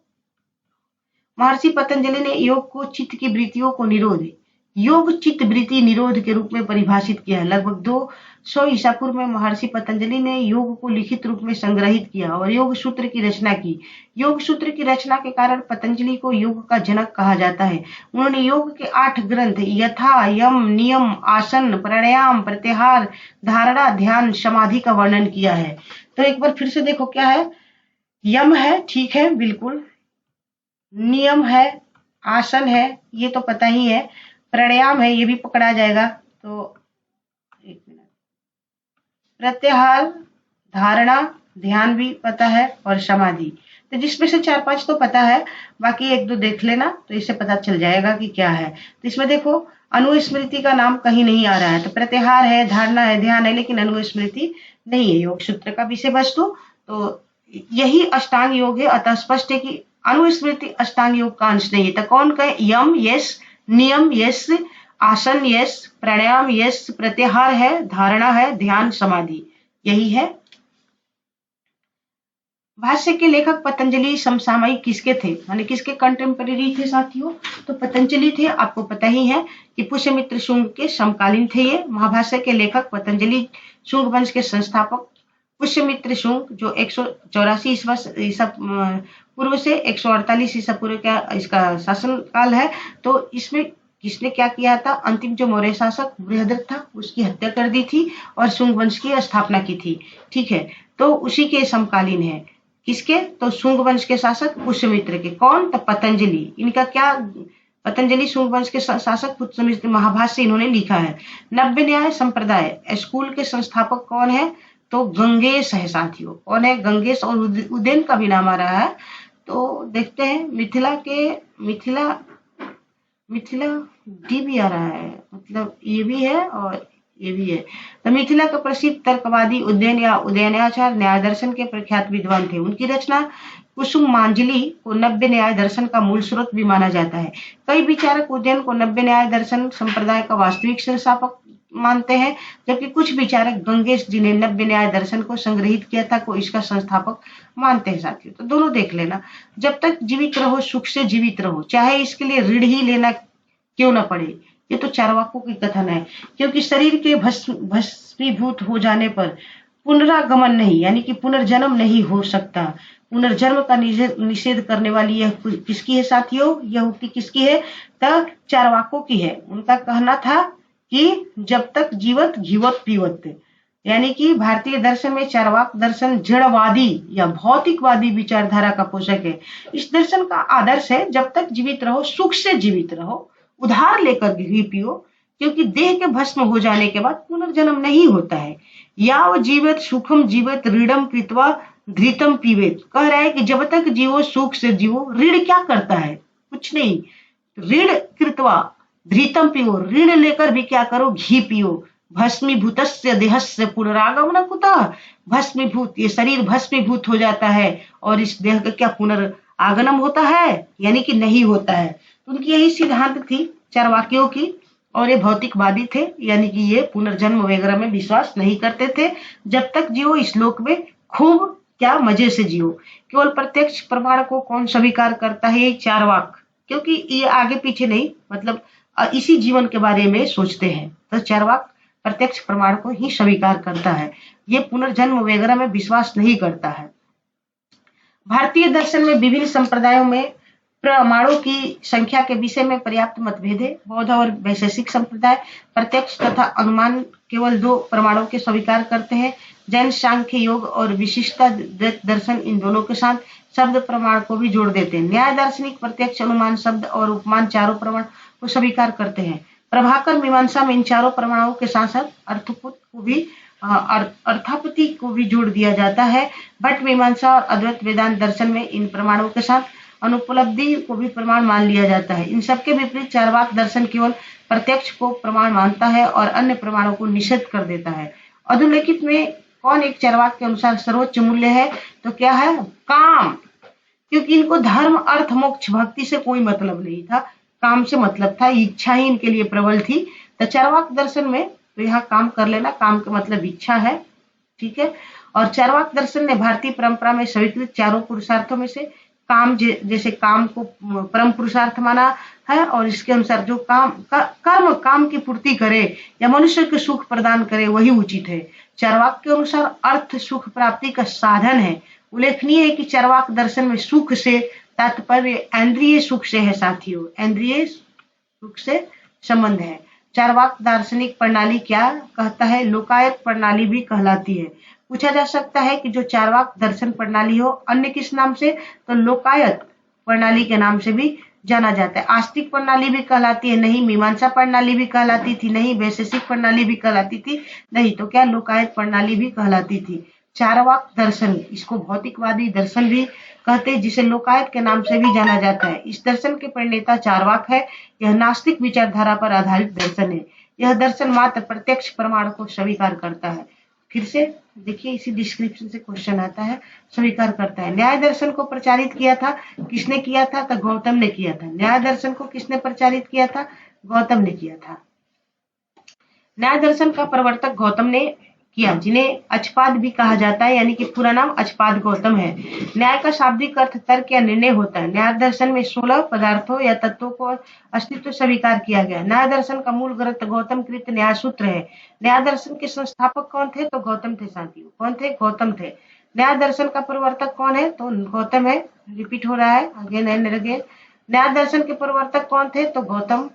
महर्षि पतंजलि ने योग को चित्त की वृत्तियों को योग चित्त वृत्ति निरोध के रूप में परिभाषित किया है। लगभग 200 ईसा पूर्व में महर्षि पतंजलि ने योग को लिखित रूप में संग्रहित किया और योग सूत्र की रचना की। योग सूत्र की रचना के कारण पतंजलि को योग का जनक कहा जाता है। उन्होंने योग के 8 ग्रंथ यथा, यम, नियम, आसन, प्राणायाम, प्रत्याहार, धारणा, ध्यान, समाधि का वर्णन किया है। तो एक बार फिर से देखो क्या है। यम है, ठीक है, बिल्कुल। नियम है, आसन है, ये तो पता ही है। प्राणायाम है, ये भी पकड़ा जाएगा। तो एक मिनट, प्रत्याहार, धारणा, ध्यान भी पता है और समाधि। तो जिसमें से 4-5 तो पता है, बाकी 1-2 देख लेना तो इससे पता चल जाएगा कि क्या है। तो इसमें देखो अनुस्मृति का नाम कहीं नहीं आ रहा है। तो प्रत्याहार है, धारणा है, ध्यान है, लेकिन अनुस्मृति नहीं है योग सूत्र का विषय वस्तु। तो यही अष्टांग योग है। अतः स्पष्ट है कि अनुस्मृति अष्टांग योग का अंश नहीं है। तो कौन कहे, यम यस, नियम यस, आसन यस, प्राणायाम यस, प्रत्याहार है, धारणा है, ध्यान, समाधि, यही है। भाष्य के लेखक पतंजलि समसामयिक किसके थे, यानी किसके कंटेम्परेरी थे साथियों, तो पतंजलि थे। आपको पता ही है कि पुष्यमित्र शुंग के समकालीन थे ये। महाभाष्य के लेखक पतंजलि शुंग वंश के संस्थापक पुष्यमित्र शुंग जो 184 ईसा पूर्व से 148 ईसा पूर्व का इसका शासन काल है। तो इसमें किसने क्या किया था, अंतिम जो मौर्य शासक बृहद्रथ था उसकी हत्या कर दी थी और शुंग वंश की स्थापना की थी, ठीक है। तो उसी के समकालीन है। किसके, तो शुंग वंश के शासक पुष्यमित्र के। कौन, तो पतंजलि। इनका क्या, पतंजलि शुंग वंश के शासक पुष्यमित्र, महाभाष्य इन्होंने लिखा है। नव्य न्याय संप्रदाय स्कूल के संस्थापक कौन है, तो गंगेश है साथियों। कौन है, गंगेश। और उदयन का भी नाम आ रहा है। तो देखते हैं मिथिला डी भी आ रहा है, मतलब ये भी है और ये भी है। तो मिथिला का प्रसिद्ध तर्कवादी उदयन या उदयनाचार्य न्याय दर्शन के प्रख्यात विद्वान थे। उनकी रचना कुसुमांजलि को नव्य न्याय दर्शन का मूल स्रोत भी माना जाता है। कई विचारक उदयन को नव्य न्याय दर्शन संप्रदाय का वास्तविक संस्थापक मानते हैं, जबकि कुछ विचारक गंगेश जी ने नव्य न्याय दर्शन को संग्रहित किया था को इसका संस्थापक मानते हैं साथियों। तो दोनों देख लेना। जब तक जीवित रहो सुख से जीवित रहो, चाहे इसके लिए ऋण ही लेना क्यों न पड़े। ये तो चारवाकों की कथन है, क्योंकि शरीर के भस्मीभूत हो जाने पर पुनरागमन नहीं, यानी कि पुनर्जन्म नहीं हो सकता। पुनर्जन्म का निषेध करने वाली यह किसकी है साथियों, यह उक्ति किसकी है, तो चारवाकों की है। उनका कहना था कि जब तक जीवत घीवत पीवत, यानी कि भारतीय दर्शन में चारवाक दर्शन जड़वादी या भौतिकवादी विचारधारा का पोषक है। इस दर्शन का आदर्श है जब तक जीवित रहो सुख से जीवित रहो, उधार लेकर घी पियो, क्योंकि देह के भस्म हो जाने के बाद पुनर्जन्म नहीं होता है। याव जीवित सुखम जीवित ऋणम कृत्वा धृतम पीवेत। कह रहा है कि जब तक जीवो सुख से जीवो। ऋण क्या करता है, कुछ नहीं। ऋण कृत्वा धृतम पियो, ऋण लेकर भी क्या करो, घी पियो। भस्मीभूतस्य देहस्य पुनरागमन कुतः, भस्मीभूत, ये शरीर भस्मीभूत हो जाता है और इस देह का क्या पुनरागमन होता है, यानी कि नहीं होता है। उनकी यही सिद्धांत थी चारवाकियों की। और ये भौतिकवादी थे, यानी कि ये पुनर्जन्म वगैरह में विश्वास नहीं करते थे। जब तक जियो इस लोक में खूब क्या मजे से जियो। केवल प्रत्यक्ष प्रमाण को कौन स्वीकार करता है? ये चारवाक, क्योंकि ये आगे पीछे नहीं, मतलब इसी जीवन के बारे में सोचते हैं। तो चारवाक प्रत्यक्ष प्रमाण को ही स्वीकार करता है, ये पुनर्जन्म वगैरह में विश्वास नहीं करता है। भारतीय दर्शन में विभिन्न संप्रदायों में प्रमाणों की संख्या के विषय में पर्याप्त मतभेद है। बौद्ध और वैशेषिक संप्रदाय प्रत्यक्ष तथा अनुमान केवल 2 प्रमाणों के स्वीकार करते हैं। जैन सांख्य योग और विशिष्टता दर्शन इन दोनों के साथ शब्द प्रमाण को भी जोड़ देते हैं। न्याय दार्शनिक प्रत्यक्ष, अनुमान, शब्द और उपमान चारों प्रमाण को स्वीकार करते हैं। प्रभाकर मीमांसा में इन चारों प्रमाणों के साथ साथ अर्थापत्ति को भी जोड़ दिया जाता है। भट्ट मीमांसा और अद्वैत वेदांत दर्शन में इन प्रमाणों के साथ अनुपलब्धि को भी प्रमाण मान लिया जाता है। इन सबके विपरीत चारवाक दर्शन केवल प्रत्यक्ष को प्रमाण मानता है और अन्य प्रमाणों को निषेध कर देता है। अधोलिखित में कौन एक चारवाक के अनुसार सर्वोच्च मूल्य है? तो क्या है? काम, क्योंकि इनको धर्म, अर्थ, मोक्ष, भक्ति से कोई मतलब नहीं था, काम से मतलब था, इच्छा ही इनके लिए प्रबल थी। तो चारवाक दर्शन में तो यहाँ काम कर लेना, काम का मतलब इच्छा है, ठीक है। और चारवाक दर्शन ने भारतीय परंपरा में स्वीकृत चारों पुरुषार्थों में से काम, जैसे काम को परम पुरुषार्थ माना है, और इसके अनुसार जो कर्म काम की पूर्ति करे या मनुष्य को सुख प्रदान करे वही उचित है। चारवाक के अनुसार अर्थ सुख प्राप्ति का साधन है। उल्लेखनीय है कि चारवाक दर्शन में सुख से तात्पर्य इंद्रिय सुख से है साथियों, इंद्रिय सुख से संबंध है। चारवाक दार्शनिक प्रणाली क्या कहता है? लोकायत प्रणाली भी कहलाती है। पूछा जा सकता है कि जो चारवाक दर्शन प्रणाली हो अन्य किस नाम से? तो लोकायत प्रणाली के नाम से भी जाना जाता है। आस्तिक प्रणाली भी कहलाती है? नहीं। मीमांसा प्रणाली भी कहलाती थी? नहीं। वैशेषिक प्रणाली भी कहलाती थी? नहीं। तो क्या लोकायत प्रणाली भी कहलाती थी। चारवाक दर्शन, इसको भौतिकवादी दर्शन भी कहते हैं, जिसे लोकायत के नाम से भी जाना जाता है। इस दर्शन के प्रणेता चारवाक है। यह नास्तिक विचारधारा पर आधारित दर्शन है। यह दर्शन मात्र प्रत्यक्ष प्रमाण को स्वीकार करता है। फिर से देखिए, इसी डिस्क्रिप्शन से क्वेश्चन आता है, स्वीकार करता है। न्याय दर्शन को प्रचारित किया था, किसने किया था? तो गौतम ने किया था। न्याय दर्शन को किसने प्रचारित किया था? गौतम ने किया था। न्याय दर्शन का प्रवर्तक गौतम ने किया, जिन्हें अचपाद भी कहा जाता है, यानी कि पूरा नाम अचपाद गौतम है। न्याय का शाब्दिक अर्थ तर्क या निर्णय होता है। न्याय दर्शन में 16 पदार्थों या तत्वों को अस्तित्व स्वीकार किया गया। न्याय दर्शन का मूल ग्रंथ गौतम कृत न्याय सूत्र है। न्याय दर्शन के संस्थापक कौन थे? तो गौतम थे साथियों। कौन थे? गौतम थे। न्याय दर्शन का प्रवर्तक कौन है? तो गौतम है। रिपीट हो रहा है अगेन एंड अगेन। न्याय दर्शन के प्रवर्तक कौन थे? तो गौतम।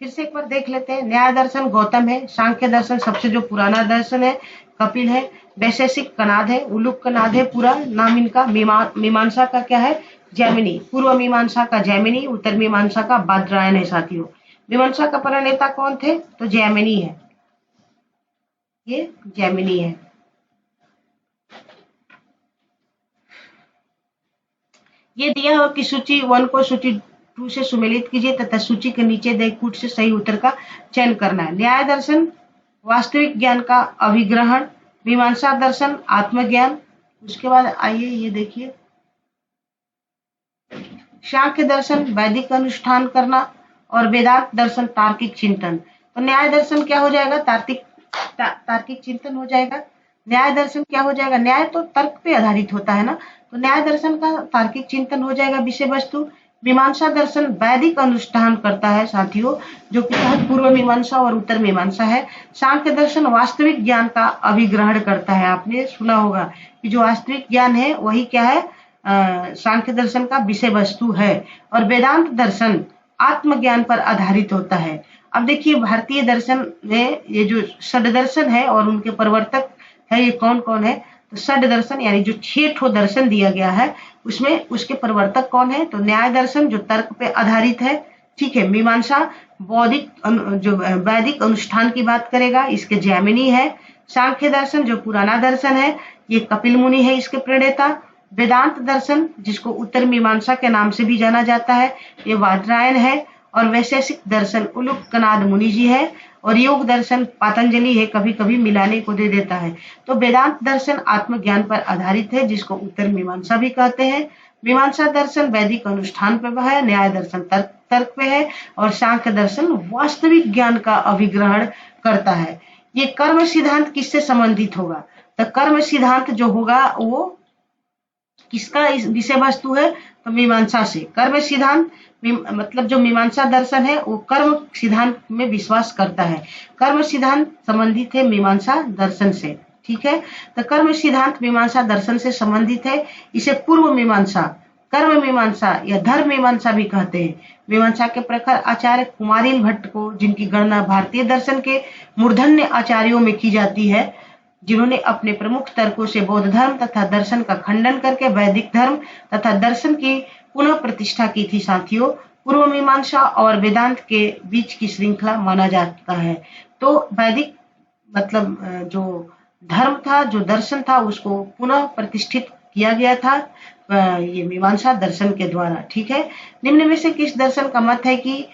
फिर से एक बार देख लेते हैं। न्याय दर्शन गौतम है। सांख्य दर्शन सबसे जो पुराना दर्शन है कपिल है। वैशेषिक कनाद है, उलूक कनाद है पूरा नाम इनका। मीमांसा का क्या है? जैमिनी। पूर्व मीमांसा का जैमिनी, उत्तर मीमांसा का बादरायण है साथियों। मीमांसा का प्रणेता कौन थे? तो जैमिनी है, ये जैमिनी है। ये दिया हो कि सूची 1 को सूची 2 से सुमेलित कीजिए तथा सूची के नीचे दे कूट से सही उत्तर का चयन करना है। न्याय दर्शन वास्तविक ज्ञान का अभिग्रहण, मीमांसा दर्शन आत्मज्ञान। उसके बाद आइए ये देखिए, सांख्य दर्शन वैदिक अनुष्ठान करना और वेदांत दर्शन तार्किक चिंतन। तो न्याय दर्शन क्या हो जाएगा? तार्किक चिंतन हो जाएगा। न्याय दर्शन क्या हो जाएगा? न्याय तो तर्क पे आधारित होता है ना, तो न्याय दर्शन का तार्किक चिंतन हो जाएगा विषय वस्तु। मीमांसा दर्शन वैदिक अनुष्ठान करता है साथियों, जो कि पूर्व मीमांसा और उत्तर मीमांसा है। सांख्य दर्शन वास्तविक ज्ञान का अभिग्रहण करता है। आपने सुना होगा कि जो वास्तविक ज्ञान है वही क्या है? सांख्य दर्शन का विषय वस्तु है। और वेदांत दर्शन आत्मज्ञान पर आधारित होता है। अब देखिए, भारतीय दर्शन में ये जो षड दर्शन है और उनके प्रवर्तक है, ये कौन कौन है? तो षड दर्शन यानी जो 6 ठो दर्शन दिया गया है उसमें उसके प्रवर्तक कौन है? तो न्याय दर्शन जो तर्क पे आधारित है, ठीक है। मीमांसा बौद्धिक जो वैदिक अनुष्ठान की बात करेगा, इसके जैमिनी है। सांख्य दर्शन जो पुराना दर्शन है, ये कपिल मुनि है इसके प्रणेता। वेदांत दर्शन जिसको उत्तर मीमांसा के नाम से भी जाना जाता है, ये बादरायण है। और वैशेषिक दर्शन उलूक कनाद मुनि जी है। और योग दर्शन पतंजलि है, कभी कभी मिलाने को दे देता है। तो वेदांत दर्शन आत्मज्ञान पर आधारित है, जिसको उत्तर मीमांसा भी कहते हैं। मीमांसा दर्शन वैदिक अनुष्ठान पर है। न्याय दर्शन तर्क तर्क पे है और सांख्य दर्शन वास्तविक ज्ञान का अभिग्रहण करता है। ये कर्म सिद्धांत किससे संबंधित होगा? तो कर्म सिद्धांत जो होगा वो किसका इस विषय वस्तु है? तो मीमांसा से। कर्म सिद्धांत मतलब जो मीमांसा दर्शन है वो कर्म सिद्धांत में विश्वास करता है। कर्म सिद्धांत संबंधित है मीमांसा दर्शन से, ठीक है। तो कर्म सिद्धांत मीमांसा दर्शन से संबंधित है। इसे पूर्व मीमांसा, कर्म मीमांसा या धर्म मीमांसा भी कहते हैं। मीमांसा के प्रखर आचार्य कुमारिल भट्ट को, जिनकी गणना भारतीय दर्शन के मूर्धन्य आचार्यों में की जाती है, जिन्होंने अपने प्रमुख तर्कों से बौद्ध धर्म तथा दर्शन का खंडन करके वैदिक धर्म तथा दर्शन की पुनः प्रतिष्ठा की थी। साथियों, पूर्व मीमांसा और वेदांत के बीच की श्रृंखला माना जाता है। तो वैदिक मतलब जो धर्म था, जो दर्शन था, उसको पुनः प्रतिष्ठित किया गया था ये मीमांसा दर्शन के द्वारा, ठीक है। निम्न में से किस दर्शन का मत है कि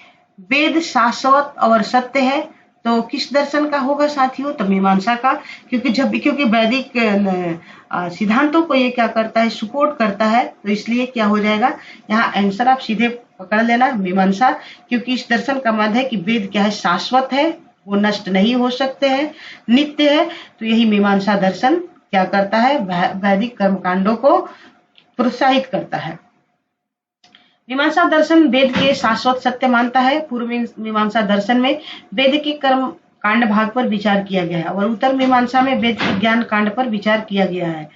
वेद शाश्वत और सत्य है? तो किस दर्शन का होगा साथियों? तो मीमांसा का, क्योंकि वैदिक सिद्धांतों को ये क्या करता है? सपोर्ट करता है। तो इसलिए क्या हो जाएगा यहाँ आंसर आप सीधे पकड़ लेना, मीमांसा। क्योंकि इस दर्शन का मत है कि वेद क्या है? शाश्वत है, वो नष्ट नहीं हो सकते हैं, नित्य है। तो यही मीमांसा दर्शन क्या करता है? वैदिक कर्मकांडों को प्रोत्साहित करता है। मीमांसा दर्शन वेद के शाश्वत सत्य मानता है। पूर्व मीमांसा दर्शन में वेद के कर्म कांड भाग पर विचार किया गया है और उत्तर मीमांसा में वेद के ज्ञान कांड पर विचार किया गया है।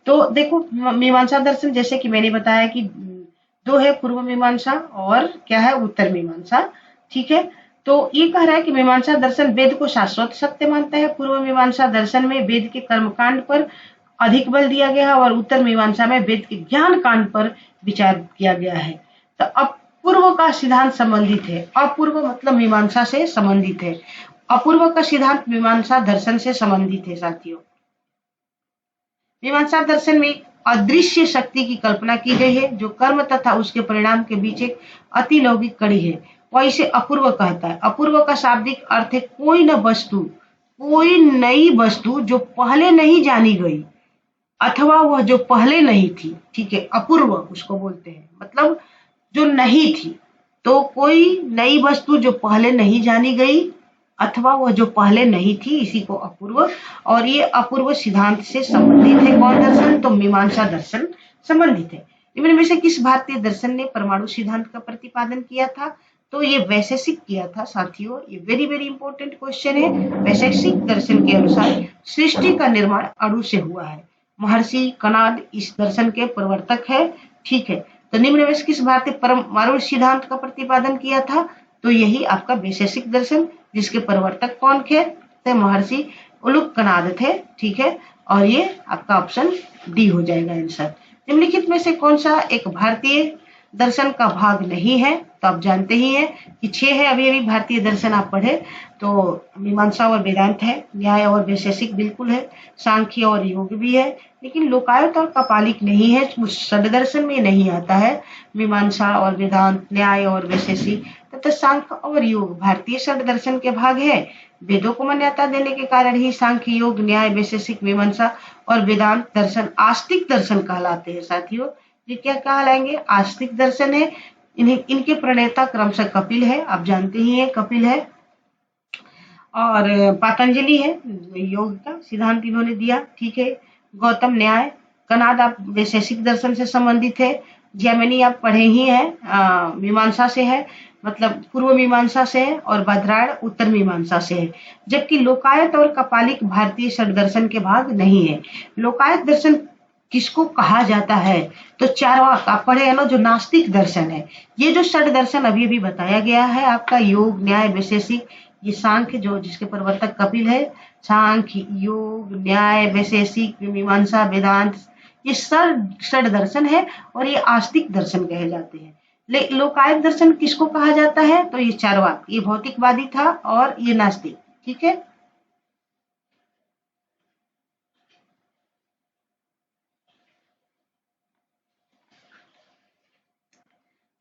तो देखो, मीमांसा दर्शन जैसे कि मैंने बताया कि दो है, पूर्व मीमांसा और क्या है? उत्तर मीमांसा, ठीक है। तो ये कह रहा है कि मीमांसा दर्शन वेद को शाश्वत सत्य मानता है। पूर्व मीमांसा दर्शन में वेद के कर्मकांड पर अधिक बल दिया गया है और उत्तर मीमांसा में वेद के ज्ञान कांड पर विचार किया गया है। तो अपूर्व का सिद्धांत संबंधित है। अपूर्व मतलब मीमांसा से संबंधित है। अपूर्व का सिद्धांत मीमांसा दर्शन से संबंधित है। साथियों, मीमांसा दर्शन में अदृश्य शक्ति की कल्पना की गई है जो कर्म तथा उसके परिणाम के बीच एक अतिलौकिक कड़ी है, वह इसे अपूर्व कहता है। अपूर्व का शाब्दिक अर्थ है कोई न वस्तु, कोई नई वस्तु जो पहले नहीं जानी गई अथवा वह जो पहले नहीं थी, ठीक है। अपूर्व उसको बोलते हैं, मतलब जो नहीं थी। तो कोई नई वस्तु जो पहले नहीं जानी गई अथवा वह जो पहले नहीं थी, इसी को अपूर्व। और ये अपूर्व सिद्धांत से संबंधित है। कौन दर्शन? तो मीमांसा दर्शन संबंधित है। इनमें में से किस भारतीय दर्शन ने परमाणु सिद्धांत का प्रतिपादन किया था? तो ये वैशेषिक किया था। साथियों, ये वेरी वेरी इंपॉर्टेंट क्वेश्चन है। वैशेषिक दर्शन के अनुसार सृष्टि का निर्माण अणु से हुआ है। महर्षि कणाद इस दर्शन के प्रवर्तक है, ठीक है। तो निम्न में से किस भारतीय परमाणु सिद्धांत का प्रतिपादन किया था? तो यही आपका वैशेषिक दर्शन, जिसके प्रवर्तक कौन थे? तो महर्षि उलूक कणाद थे, ठीक है। और ये आपका ऑप्शन डी हो जाएगा आंसर। निम्नलिखित में से कौन सा एक भारतीय दर्शन का भाग नहीं है? तो आप जानते ही हैं कि 6 है। अभी भारतीय दर्शन आप पढ़े तो मीमांसा और वेदांत है, न्याय और वैशेषिक बिल्कुल है, सांख्य और योग भी है, लेकिन लोकायत और कपालिक नहीं है। षड दर्शन में नहीं आता है। मीमांसा और वेदांत, न्याय और वैशेषिक तथा सांख्य और योग भारतीय षड दर्शन के भाग है। वेदों को मान्यता देने के कारण ही सांख्य, योग, न्याय, वैशेषिक, मीमांसा और वेदांत दर्शन आस्तिक दर्शन कहलाते हैं। साथियों, ये क्या कहलाएंगे? आस्तिक दर्शन है। इनके प्रणेता क्रमशः कपिल है, आप जानते ही हैं कपिल है, और पतंजलि है, योग का सिद्धांत इन्होंने दिया, ठीक है। गौतम न्याय, कणाद आप वैशेषिक दर्शन से संबंधित है। जैमिनी आप पढ़े ही हैं, मीमांसा से है, मतलब पूर्व मीमांसा से है, और बद्रायण उत्तर मीमांसा से है। जबकि लोकायत और कपालिक भारतीय षड दर्शन के भाग नहीं है। लोकायत दर्शन किसको कहा जाता है? तो चारवाक आप पढ़े हैं ना, जो नास्तिक दर्शन है। ये जो षड दर्शन अभी अभी बताया गया है आपका, योग, न्याय, वैशेषिक, ये सांख्य जो जिसके प्रवर्तक कपिल है, सांख्य, योग, न्याय, वैशेषिक, मीमांसा, वेदांत, ये षड दर्शन है और ये आस्तिक दर्शन कहे जाते हैं। लोकायत दर्शन किसको कहा जाता है? तो ये चारवाक, ये भौतिकवादी था और ये नास्तिक, ठीक है।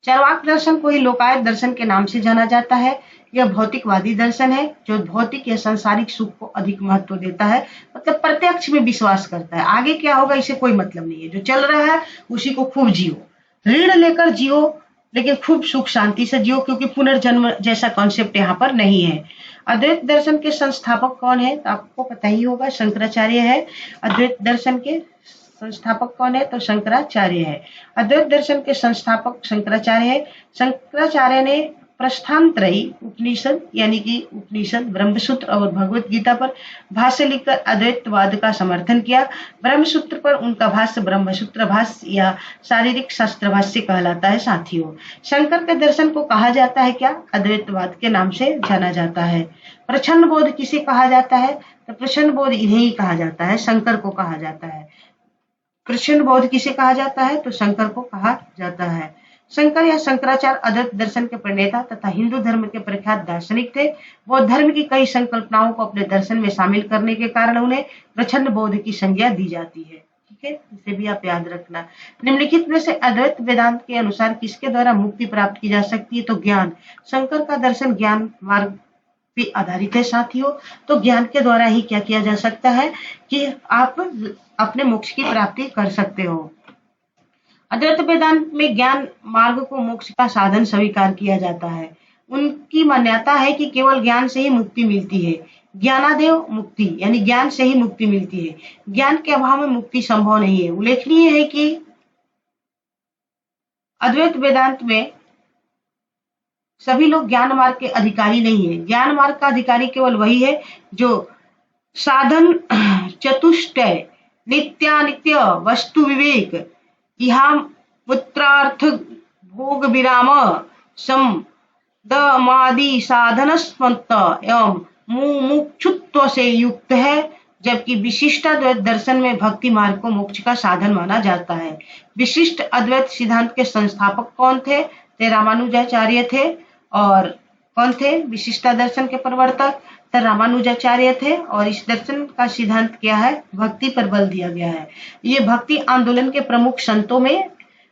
चार्वाक दर्शन को ही लोकायत दर्शन के नाम से जाना जाता है। यह भौतिकवादी दर्शन है जो भौतिक या सांसारिक सुख को अधिक महत्व देता है, मतलब प्रत्यक्ष में विश्वास करता है। आगे क्या होगा इसे कोई मतलब नहीं है, जो चल रहा है उसी को खूब जियो, ऋण लेकर जियो, लेकिन खूब सुख शांति से जियो, क्योंकि पुनर्जन्म जैसा कॉन्सेप्ट यहाँ पर नहीं है। अद्वैत दर्शन के संस्थापक कौन है? तो आपको पता ही होगा, शंकराचार्य है। अद्वैत दर्शन के संस्थापक कौन है? तो शंकराचार्य है। अद्वैत दर्शन के संस्थापक शंकराचार्य है। शंकराचार्य ने प्रस्थानत्रयी उपनिषद यानी कि उपनिषद, ब्रह्मसूत्र और भगवत गीता पर भाष्य लिखकर अद्वैतवाद का समर्थन किया। ब्रह्मसूत्र पर उनका भाष्य ब्रह्मसूत्र भाष्य या शारीरिक शास्त्र भाष्य कहलाता है। साथियों, शंकर के दर्शन को कहा जाता है क्या? अद्वैतवाद के नाम से जाना जाता है। प्रच्छन्न बोध किसे कहा जाता है? तो प्रच्छन्न बोध इन्हें ही कहा जाता है, शंकर को कहा जाता है। प्रच्छन्न बोध किसे कहा जाता है? तो शंकर को कहा जाता है। शंकर या शंकराचार्य अद्वैत दर्शन के प्रणेता तथा हिंदू धर्म के प्रख्यात दार्शनिक थे। बौद्ध धर्म की कई संकल्पनाओं को अपने दर्शन में शामिल करने के कारण उन्हें प्रच्छन्न बोध की संज्ञा दी जाती है। ठीक है, इसे भी आप याद रखना। निम्नलिखित में से अद्वैत वेदांत के अनुसार किसके द्वारा मुक्ति प्राप्त की जा सकती है? तो ज्ञान। शंकर का दर्शन ज्ञान मार्ग पे आधारित है। साथियों, तो ज्ञान के द्वारा ही क्या किया जा सकता है कि आप अपने मोक्ष की प्राप्ति कर सकते हो। अद्वैत वेदांत में ज्ञान मार्ग को मोक्ष का साधन स्वीकार किया जाता है। उनकी मान्यता है कि केवल ज्ञान से ही मुक्ति मिलती है। ज्ञानादेव मुक्ति यानी ज्ञान से ही मुक्ति मिलती है। ज्ञान के अभाव में मुक्ति संभव नहीं है। उल्लेखनीय है कि अद्वैत वेदांत में सभी लोग ज्ञान मार्ग के अधिकारी नहीं है। ज्ञान मार्ग का अधिकारी केवल वही है जो साधन चतुष्टय, नित्यानित्य, वस्तु विवेक, इहा पुत्रार्थ भोग विराम समदमादि साधनस्मत एवं मुमुक्षुत्व से युक्त है। जबकि विशिष्ट अद्वैत दर्शन में भक्ति मार्ग को मोक्ष का साधन माना जाता है। विशिष्ट अद्वैत सिद्धांत के संस्थापक कौन थे? ते रामानुजाचार्य थे। और कौन थे विशिष्टा दर्शन के प्रवर्तक? तो रामानुजाचार्य थे। और इस दर्शन का सिद्धांत क्या है? भक्ति पर बल दिया गया है। ये भक्ति आंदोलन के प्रमुख संतों में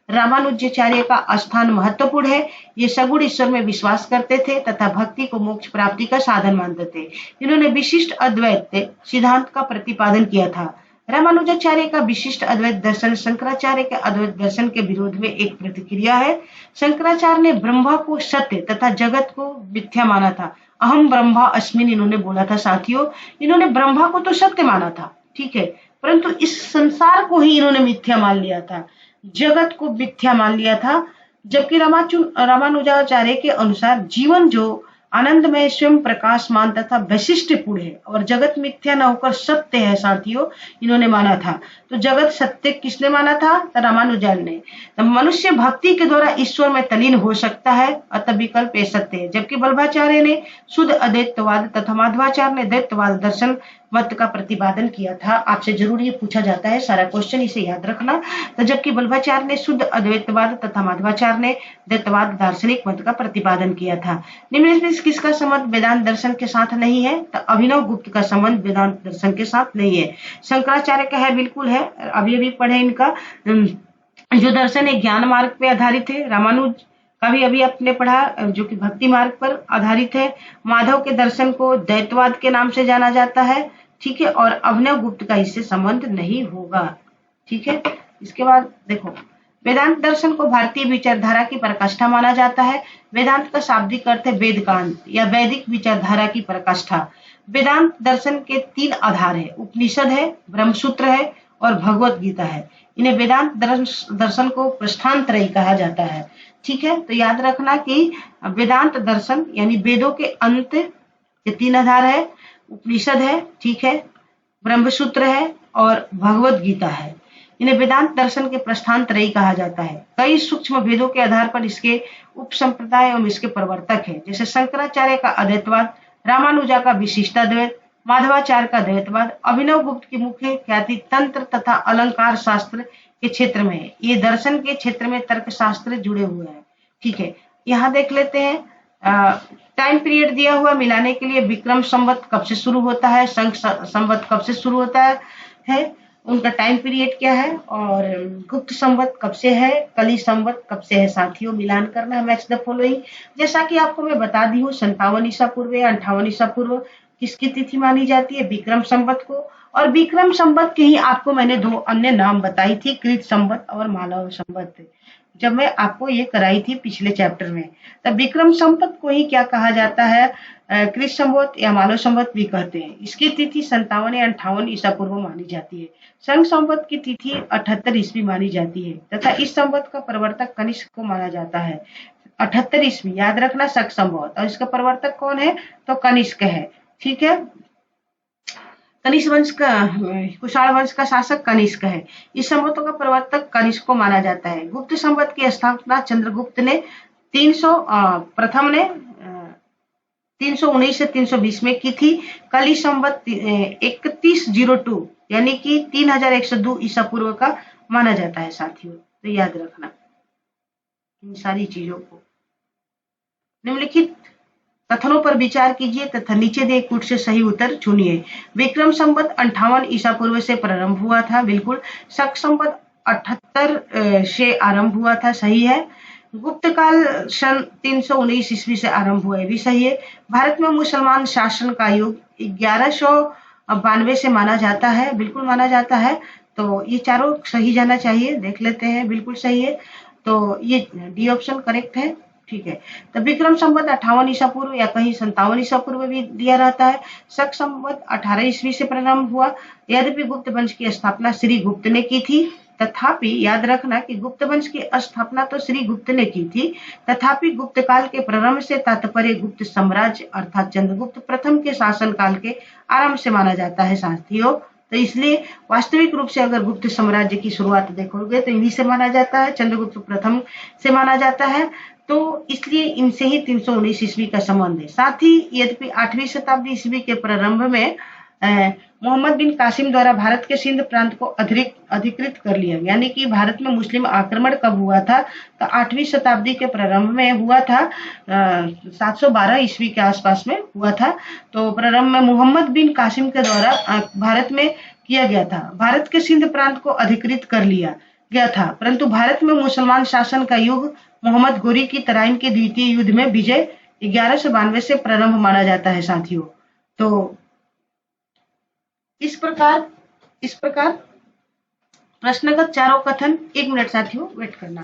रामानुजाचार्य का स्थान महत्वपूर्ण है। ये सगुण ईश्वर में विश्वास करते थे तथा भक्ति को मोक्ष प्राप्ति का साधन मानते थे। इन्होंने विशिष्ट अद्वैत सिद्धांत का प्रतिपादन किया था। रामानुजाचार्य का विशिष्ट अद्वैत दर्शन शंकराचार्य के अद्वैत दर्शन के विरोध में एक प्रतिक्रिया है। शंकराचार्य ने ब्रह्मा को सत्य तथा जगत को मिथ्या माना था। अहम ब्रह्मा अस्मिन इन्होंने बोला था। साथियों, इन्होंने ब्रह्मा को तो सत्य माना था, ठीक है, परंतु इस संसार को ही इन्होंने मिथ्या मान लिया था, जगत को मिथ्या मान लिया था। जबकि रामानुजाचार्य के अनुसार जीवन जो आनंदमय स्वयं प्रकाशमान तथा वैशिष्ट्यपूर्ण है और जगत मिथ्या न होकर सत्य है। साथियों, इन्होंने माना था। तो जगत सत्य किसने माना था? तो रामानुजाचार्य ने। तो मनुष्य भक्ति के द्वारा ईश्वर में तलीन हो सकता है, अतः विकल्प ये सत्य है। जबकि वल्लभाचार्य ने शुद्ध अद्वैतवाद तथा माधवाचार्य ने द्वैतवाद दर्शन मत का प्रतिपादन किया था। आपसे जरूर ये पूछा जाता है, सारा क्वेश्चन इसे याद रखना। तो जबकि वल्लभाचार्य ने शुद्ध अद्वैतवाद तथा माधवाचार्य ने द्वैतवाद दार्शनिक मत का प्रतिपादन किया था। निम्न में किसका संबंध वेदांत दर्शन के साथ नहीं है? तो अभिनव गुप्त का संबंध वेदांत दर्शन के साथ नहीं है। शंकराचार्य का है, बिल्कुल है। अभी पढ़े इनका जो दर्शन है ज्ञान मार्ग पे आधारित है। रामानुज का भी अभी आपने पढ़ा जो कि भक्ति मार्ग पर आधारित है। माधव के दर्शन को द्वैतवाद के नाम से जाना जाता है, ठीक है, और अभिनव गुप्त का इससे संबंध नहीं होगा, ठीक है। इसके बाद देखो, वेदांत दर्शन को भारतीय विचारधारा की पराकाष्ठा माना जाता है। वेदांत का शाब्दिक अर्थ है वेदकांत या वैदिक विचारधारा की पराकाष्ठा। वेदांत दर्शन के 3 आधार है, उपनिषद है, ब्रह्मसूत्र है और भगवत गीता है। इन्हें वेदांत दर्शन को प्रस्थानत्रयी कहा जाता है, ठीक है। तो याद रखना कि वेदांत दर्शन यानी वेदों के अंत ये 3 आधार है, उपनिषद है, ठीक है, ब्रह्मसूत्र है और भगवत गीता है। इन्हें वेदांत दर्शन के प्रस्थानत्रयी कहा जाता है। कई सूक्ष्म भेदों के आधार पर इसके उपसंप्रदाय एवं इसके प्रवर्तक है, जैसे शंकराचार्य का अद्वैतवाद, रामानुजा का विशिष्टाद्वैत, माधवाचार्य का द्वैतवाद। अभिनव गुप्त की मुख्य ख्याति तंत्र तथा अलंकार शास्त्र के क्षेत्र में है। ये दर्शन के क्षेत्र में तर्क शास्त्र जुड़े हुए हैं, ठीक है। यहाँ देख लेते हैं टाइम पीरियड दिया हुआ मिलाने के लिए। विक्रम संवत कब से शुरू होता है, शंख संवत कब से शुरू होता है, उनका टाइम पीरियड क्या है, और गुप्त संवत कब से है, कली संवत कब से है। साथियों, मिलान करना है, मैच द फॉलोइंग। जैसा कि आपको मैं बता दी हूँ 57 ईसा पूर्व या 58 ईसा पूर्व, किसकी तिथि मानी जाती है? विक्रम संवत को। और विक्रम संवत के ही आपको मैंने दो अन्य नाम बताई थी, कृत संवत और मालव संवत, जब मैं आपको ये कराई थी पिछले चैप्टर में। तब विक्रम संवत को ही क्या कहा जाता है? कृत संवत या मालव संवत भी कहते हैं। इसकी तिथि 57 या 58 ईसा पूर्व मानी जाती है। संघ संवत की तिथि 78 ईस्वी मानी जाती है तथा इस संवत का प्रवर्तक कनिष्क को माना जाता है। 78 ईस्वी याद रखना, शक संवत, और इसका प्रवर्तक कौन है? तो कनिष्क है। ठीक है, कनिष्क वंश का, कुषाण वंश का शासक कनिष्क है। इस संवत का प्रवर्तक कनिष्क को माना जाता है। गुप्त संवत की स्थापना चंद्रगुप्त ने 300 प्रथम ने 319 से 320 में की थी। कली संवत 3102 यानी कि 3102 ईसा पूर्व का माना जाता है साथियों। तो याद रखना इन सारी चीजों को। निम्नलिखित कथनों पर विचार कीजिए तथा नीचे दिए कूट से सही उत्तर चुनिए। विक्रम संवत 58 ईसा पूर्व से प्रारंभ हुआ था, बिल्कुल। शक संवत 78 से आरंभ हुआ था, सही है। गुप्त काल सन 319 ईस्वी से आरंभ हुआ, ये भी सही है। भारत में मुसलमान शासन का युग 1192 से माना जाता है, बिल्कुल माना जाता है। तो ये चारों सही जाना चाहिए, देख लेते हैं, बिल्कुल सही है। तो ये डी ऑप्शन करेक्ट है। ठीक है, तो विक्रम संवत 58 ईसा पूर्व या कहीं 57 ईसा पूर्व भी दिया रहता है। शक संवत 18 ईस्वी से प्रारंभ हुआ। यद्यपि गुप्त वंश की स्थापना श्री गुप्त ने की थी, तथापि याद रखना कि गुप्त वंश की स्थापना तो श्री गुप्त ने की थी, तथापि गुप्त काल के प्रारंभ से तात्पर्य गुप्त साम्राज्य अर्थात चंद्रगुप्त प्रथम के शासन काल के आरंभ से माना जाता है साथियों। तो इसलिए वास्तविक रूप से अगर गुप्त साम्राज्य की शुरुआत देखोगे तो इन्हीं से माना जाता है, चंद्रगुप्त प्रथम से माना जाता है। तो इसलिए इनसे ही 319 ईस्वी का संबंध है। साथ ही यद्यपि 8वीं शताब्दी ईस्वी के प्रारंभ में मोहम्मद बिन कासिम द्वारा भारत के सिंध प्रांत को अधिकृत कर लिया, यानी कि भारत में मुस्लिम आक्रमण कब हुआ था? तो 8वीं शताब्दी के प्रारंभ में हुआ था, 712 ईस्वी के आसपास में हुआ था। तो प्रारंभ में मोहम्मद बिन कासिम के द्वारा भारत में किया गया था। भारत के सिंध प्रांत को अधिकृत कर लिया गया था, परंतु भारत में मुसलमान शासन का युग मोहम्मद गोरी की तराइन के द्वितीय युद्ध में विजय 1192 से प्रारंभ माना जाता है साथियों। तो इस प्रकार प्रश्नगत चारों कथन, 1 मिनट साथियों वेट करना।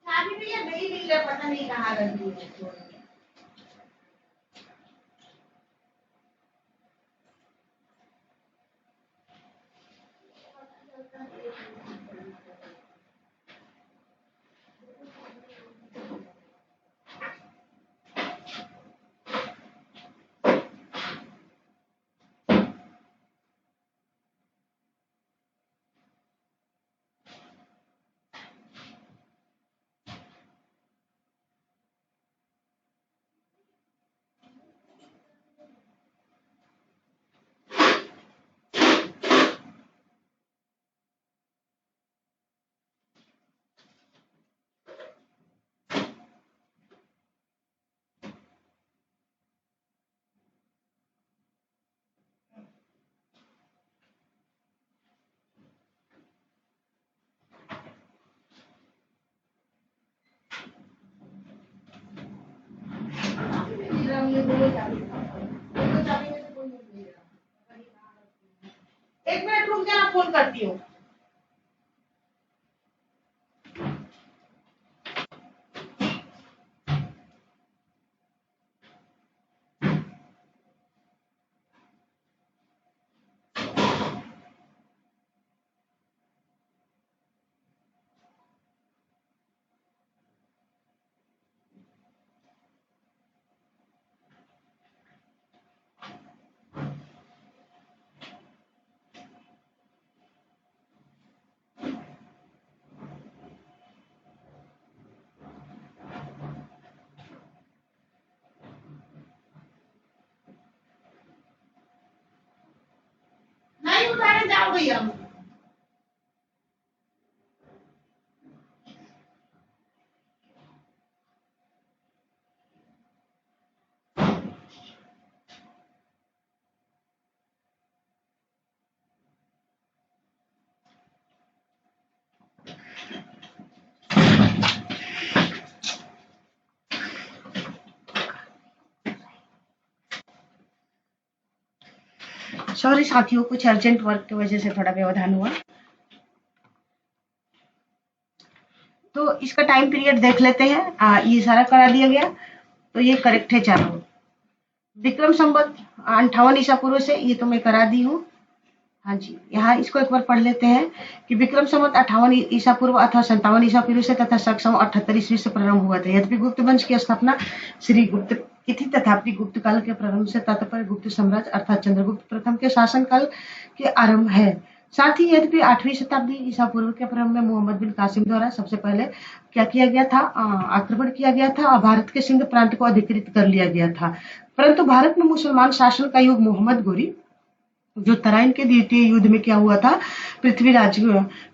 चाबी भैया नहीं मिल रहा, पता नहीं कहाँ रख दी है। बाद फोन करती हूँ। नहीं उतारे, जाओ भैया। सॉरी साथियों, कुछ अर्जेंट वर्क की वजह से थोड़ा व्यवधान हुआ। तो इसका टाइम पीरियड देख लेते हैं। ये सारा करा दिया गया, तो ये करेक्ट है चारों। विक्रम संवत 58 ईसा पूर्व से, ये तो मैं करा दी हूँ। हाँ जी, यहाँ इसको एक बार पढ़ लेते हैं कि विक्रम संवत 58 ईसा पूर्व अथवा 57 ईसा पूर्व से तथा शक संवत 78 ईस्वी से प्रारंभ हुआ था। यद्यपि गुप्त वंश की स्थापना श्री गुप्त की थी, तथापि गुप्त काल के प्रारंभ से तात्पर्य गुप्त साम्राज्य अर्थात चंद्रगुप्त प्रथम के शासन काल के आरंभ है। साथ ही यद्यपि 8वीं शताब्दी ईसा पूर्व के प्रारंभ में मोहम्मद बिन कासिम द्वारा सबसे पहले क्या किया गया था, आक्रमण किया गया था और भारत के सिंध प्रांत को अधिकृत कर लिया गया था। परंतु भारत में मुसलमान शासन का युग मोहम्मद गोरी जो तराइन के द्वितीय युद्ध में क्या हुआ था, पृथ्वीराज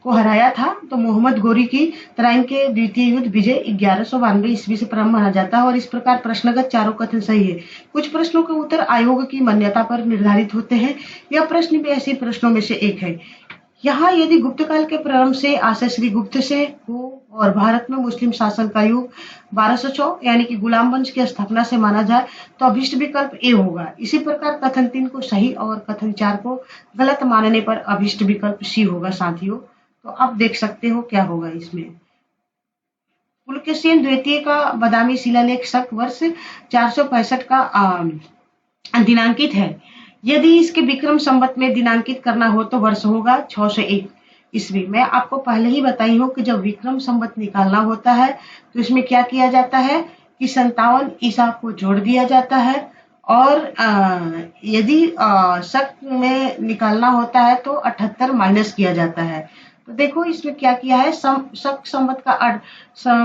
को हराया था। तो मोहम्मद गोरी की तराइन के द्वितीय युद्ध विजय 1192 ईस्वी से प्रारंभ माना जाता है और इस प्रकार प्रश्नगत चारों कथन सही है। कुछ प्रश्नों के उत्तर आयोग की मान्यता पर निर्धारित होते हैं। यह प्रश्न भी ऐसे प्रश्नों में से एक है। यहाँ यदि गुप्त काल के प्रारंभ से आशय श्री गुप्त से हो और भारत में मुस्लिम शासन का युग 1206 यानी कि गुलाम वंश की स्थापना से माना जाए तो अभिष्ट विकल्प ए होगा। इसी प्रकार कथन 3 को सही और कथन 4 को गलत मानने पर अभिष्ट विकल्प सी होगा साथियों। तो आप देख सकते हो क्या होगा इसमें। पुलकेशिन द्वितीय का बादामी शिलालेख शक वर्ष 465 का दिनांकित है। यदि इसके विक्रम संवत में दिनांकित करना हो तो वर्ष होगा 601 ईस्वी। मैं आपको पहले ही बताई हूँ कि जब विक्रम संवत निकालना होता है तो इसमें क्या किया जाता है कि 57 ईसा को जोड़ दिया जाता है और यदि शक में निकालना होता है तो 78 माइनस किया जाता है। तो देखो इसमें क्या किया है, शक संवत का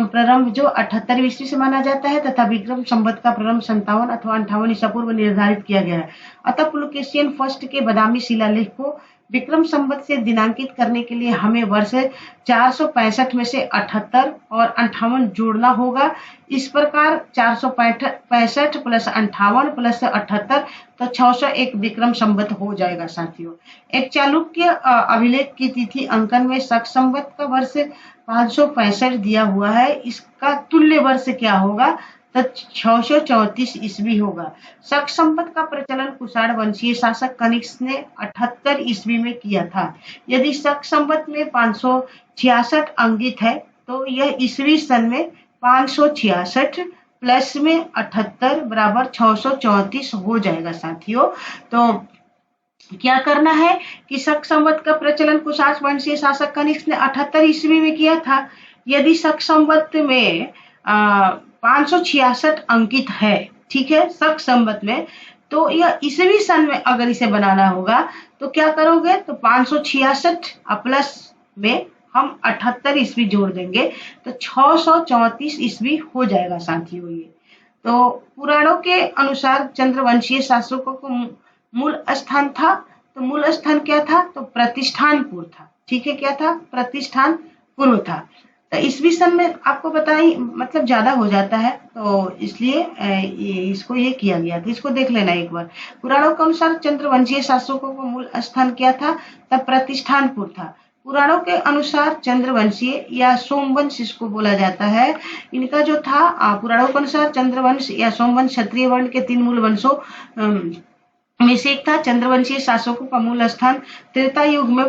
प्रारंभ जो 78 ईस्वी से माना जाता है तथा विक्रम संवत का प्रारंभ 57 अथवा 58 ईसा पूर्व निर्धारित किया गया है। अतः पुलकेशियन फर्स्ट के बादामी शिलालेख को विक्रम संवत से दिनांकित करने के लिए हमें वर्ष 465 में से 78 और 58 जोड़ना होगा। इस प्रकार 465 प्लस 58 प्लस 78 तो 601 विक्रम संवत हो जाएगा साथियों। एक चालुक्य अभिलेख की तिथि अंकन में शक संवत का वर्ष 565 दिया हुआ है। इसका तुल्य वर्ष क्या होगा तो 634 ईस्वी होगा। शक संवत का प्रचलन कुषाण वंशीय शासक कनिष्क ने 78 ईस्वी में किया था। यदि शक संवत में 566 अंकित है तो यह ईस्वी सन में 566 प्लस में 78 बराबर 634 हो जाएगा साथियों। तो क्या करना है कि शक संवत का प्रचलन कुषाण वंशीय शासक कनिष्क ने 78 ईस्वी में किया था। यदि शक संवत में 566 अंकित है, ठीक है, शक संवत में, तो यह ईस्वी सन में अगर इसे बनाना होगा तो क्या करोगे तो 566 प्लस में हम 78 ईस्वी जोड़ देंगे तो 634 ईस्वी हो जाएगा साथियों। ये तो पुराणों के अनुसार चंद्रवंशीय शासकों को मूल स्थान था, तो मूल स्थान क्या था तो प्रतिष्ठानपुर था। ठीक है, क्या था, प्रतिष्ठानपुर था। तो ईस्वी सन में आपको बताई मतलब ज्यादा हो जाता है तो इसलिए इसको ये किया गया था। इसको देख लेना एक बार। पुराणों के अनुसार चंद्रवंशीय शासकों को मूल स्थान क्या था तब प्रतिष्ठानपुर था। पुराणों के अनुसार चंद्रवंशीय या सोमवंश इसको बोला जाता है। इनका जो था पुराणों के अनुसार चंद्रवंश या सोमवंश क्षत्रिय वर्ण के 3 मूल वंशों में से एक था। चंद्रवंशीय शासकों का मूल स्थान त्रेता युग में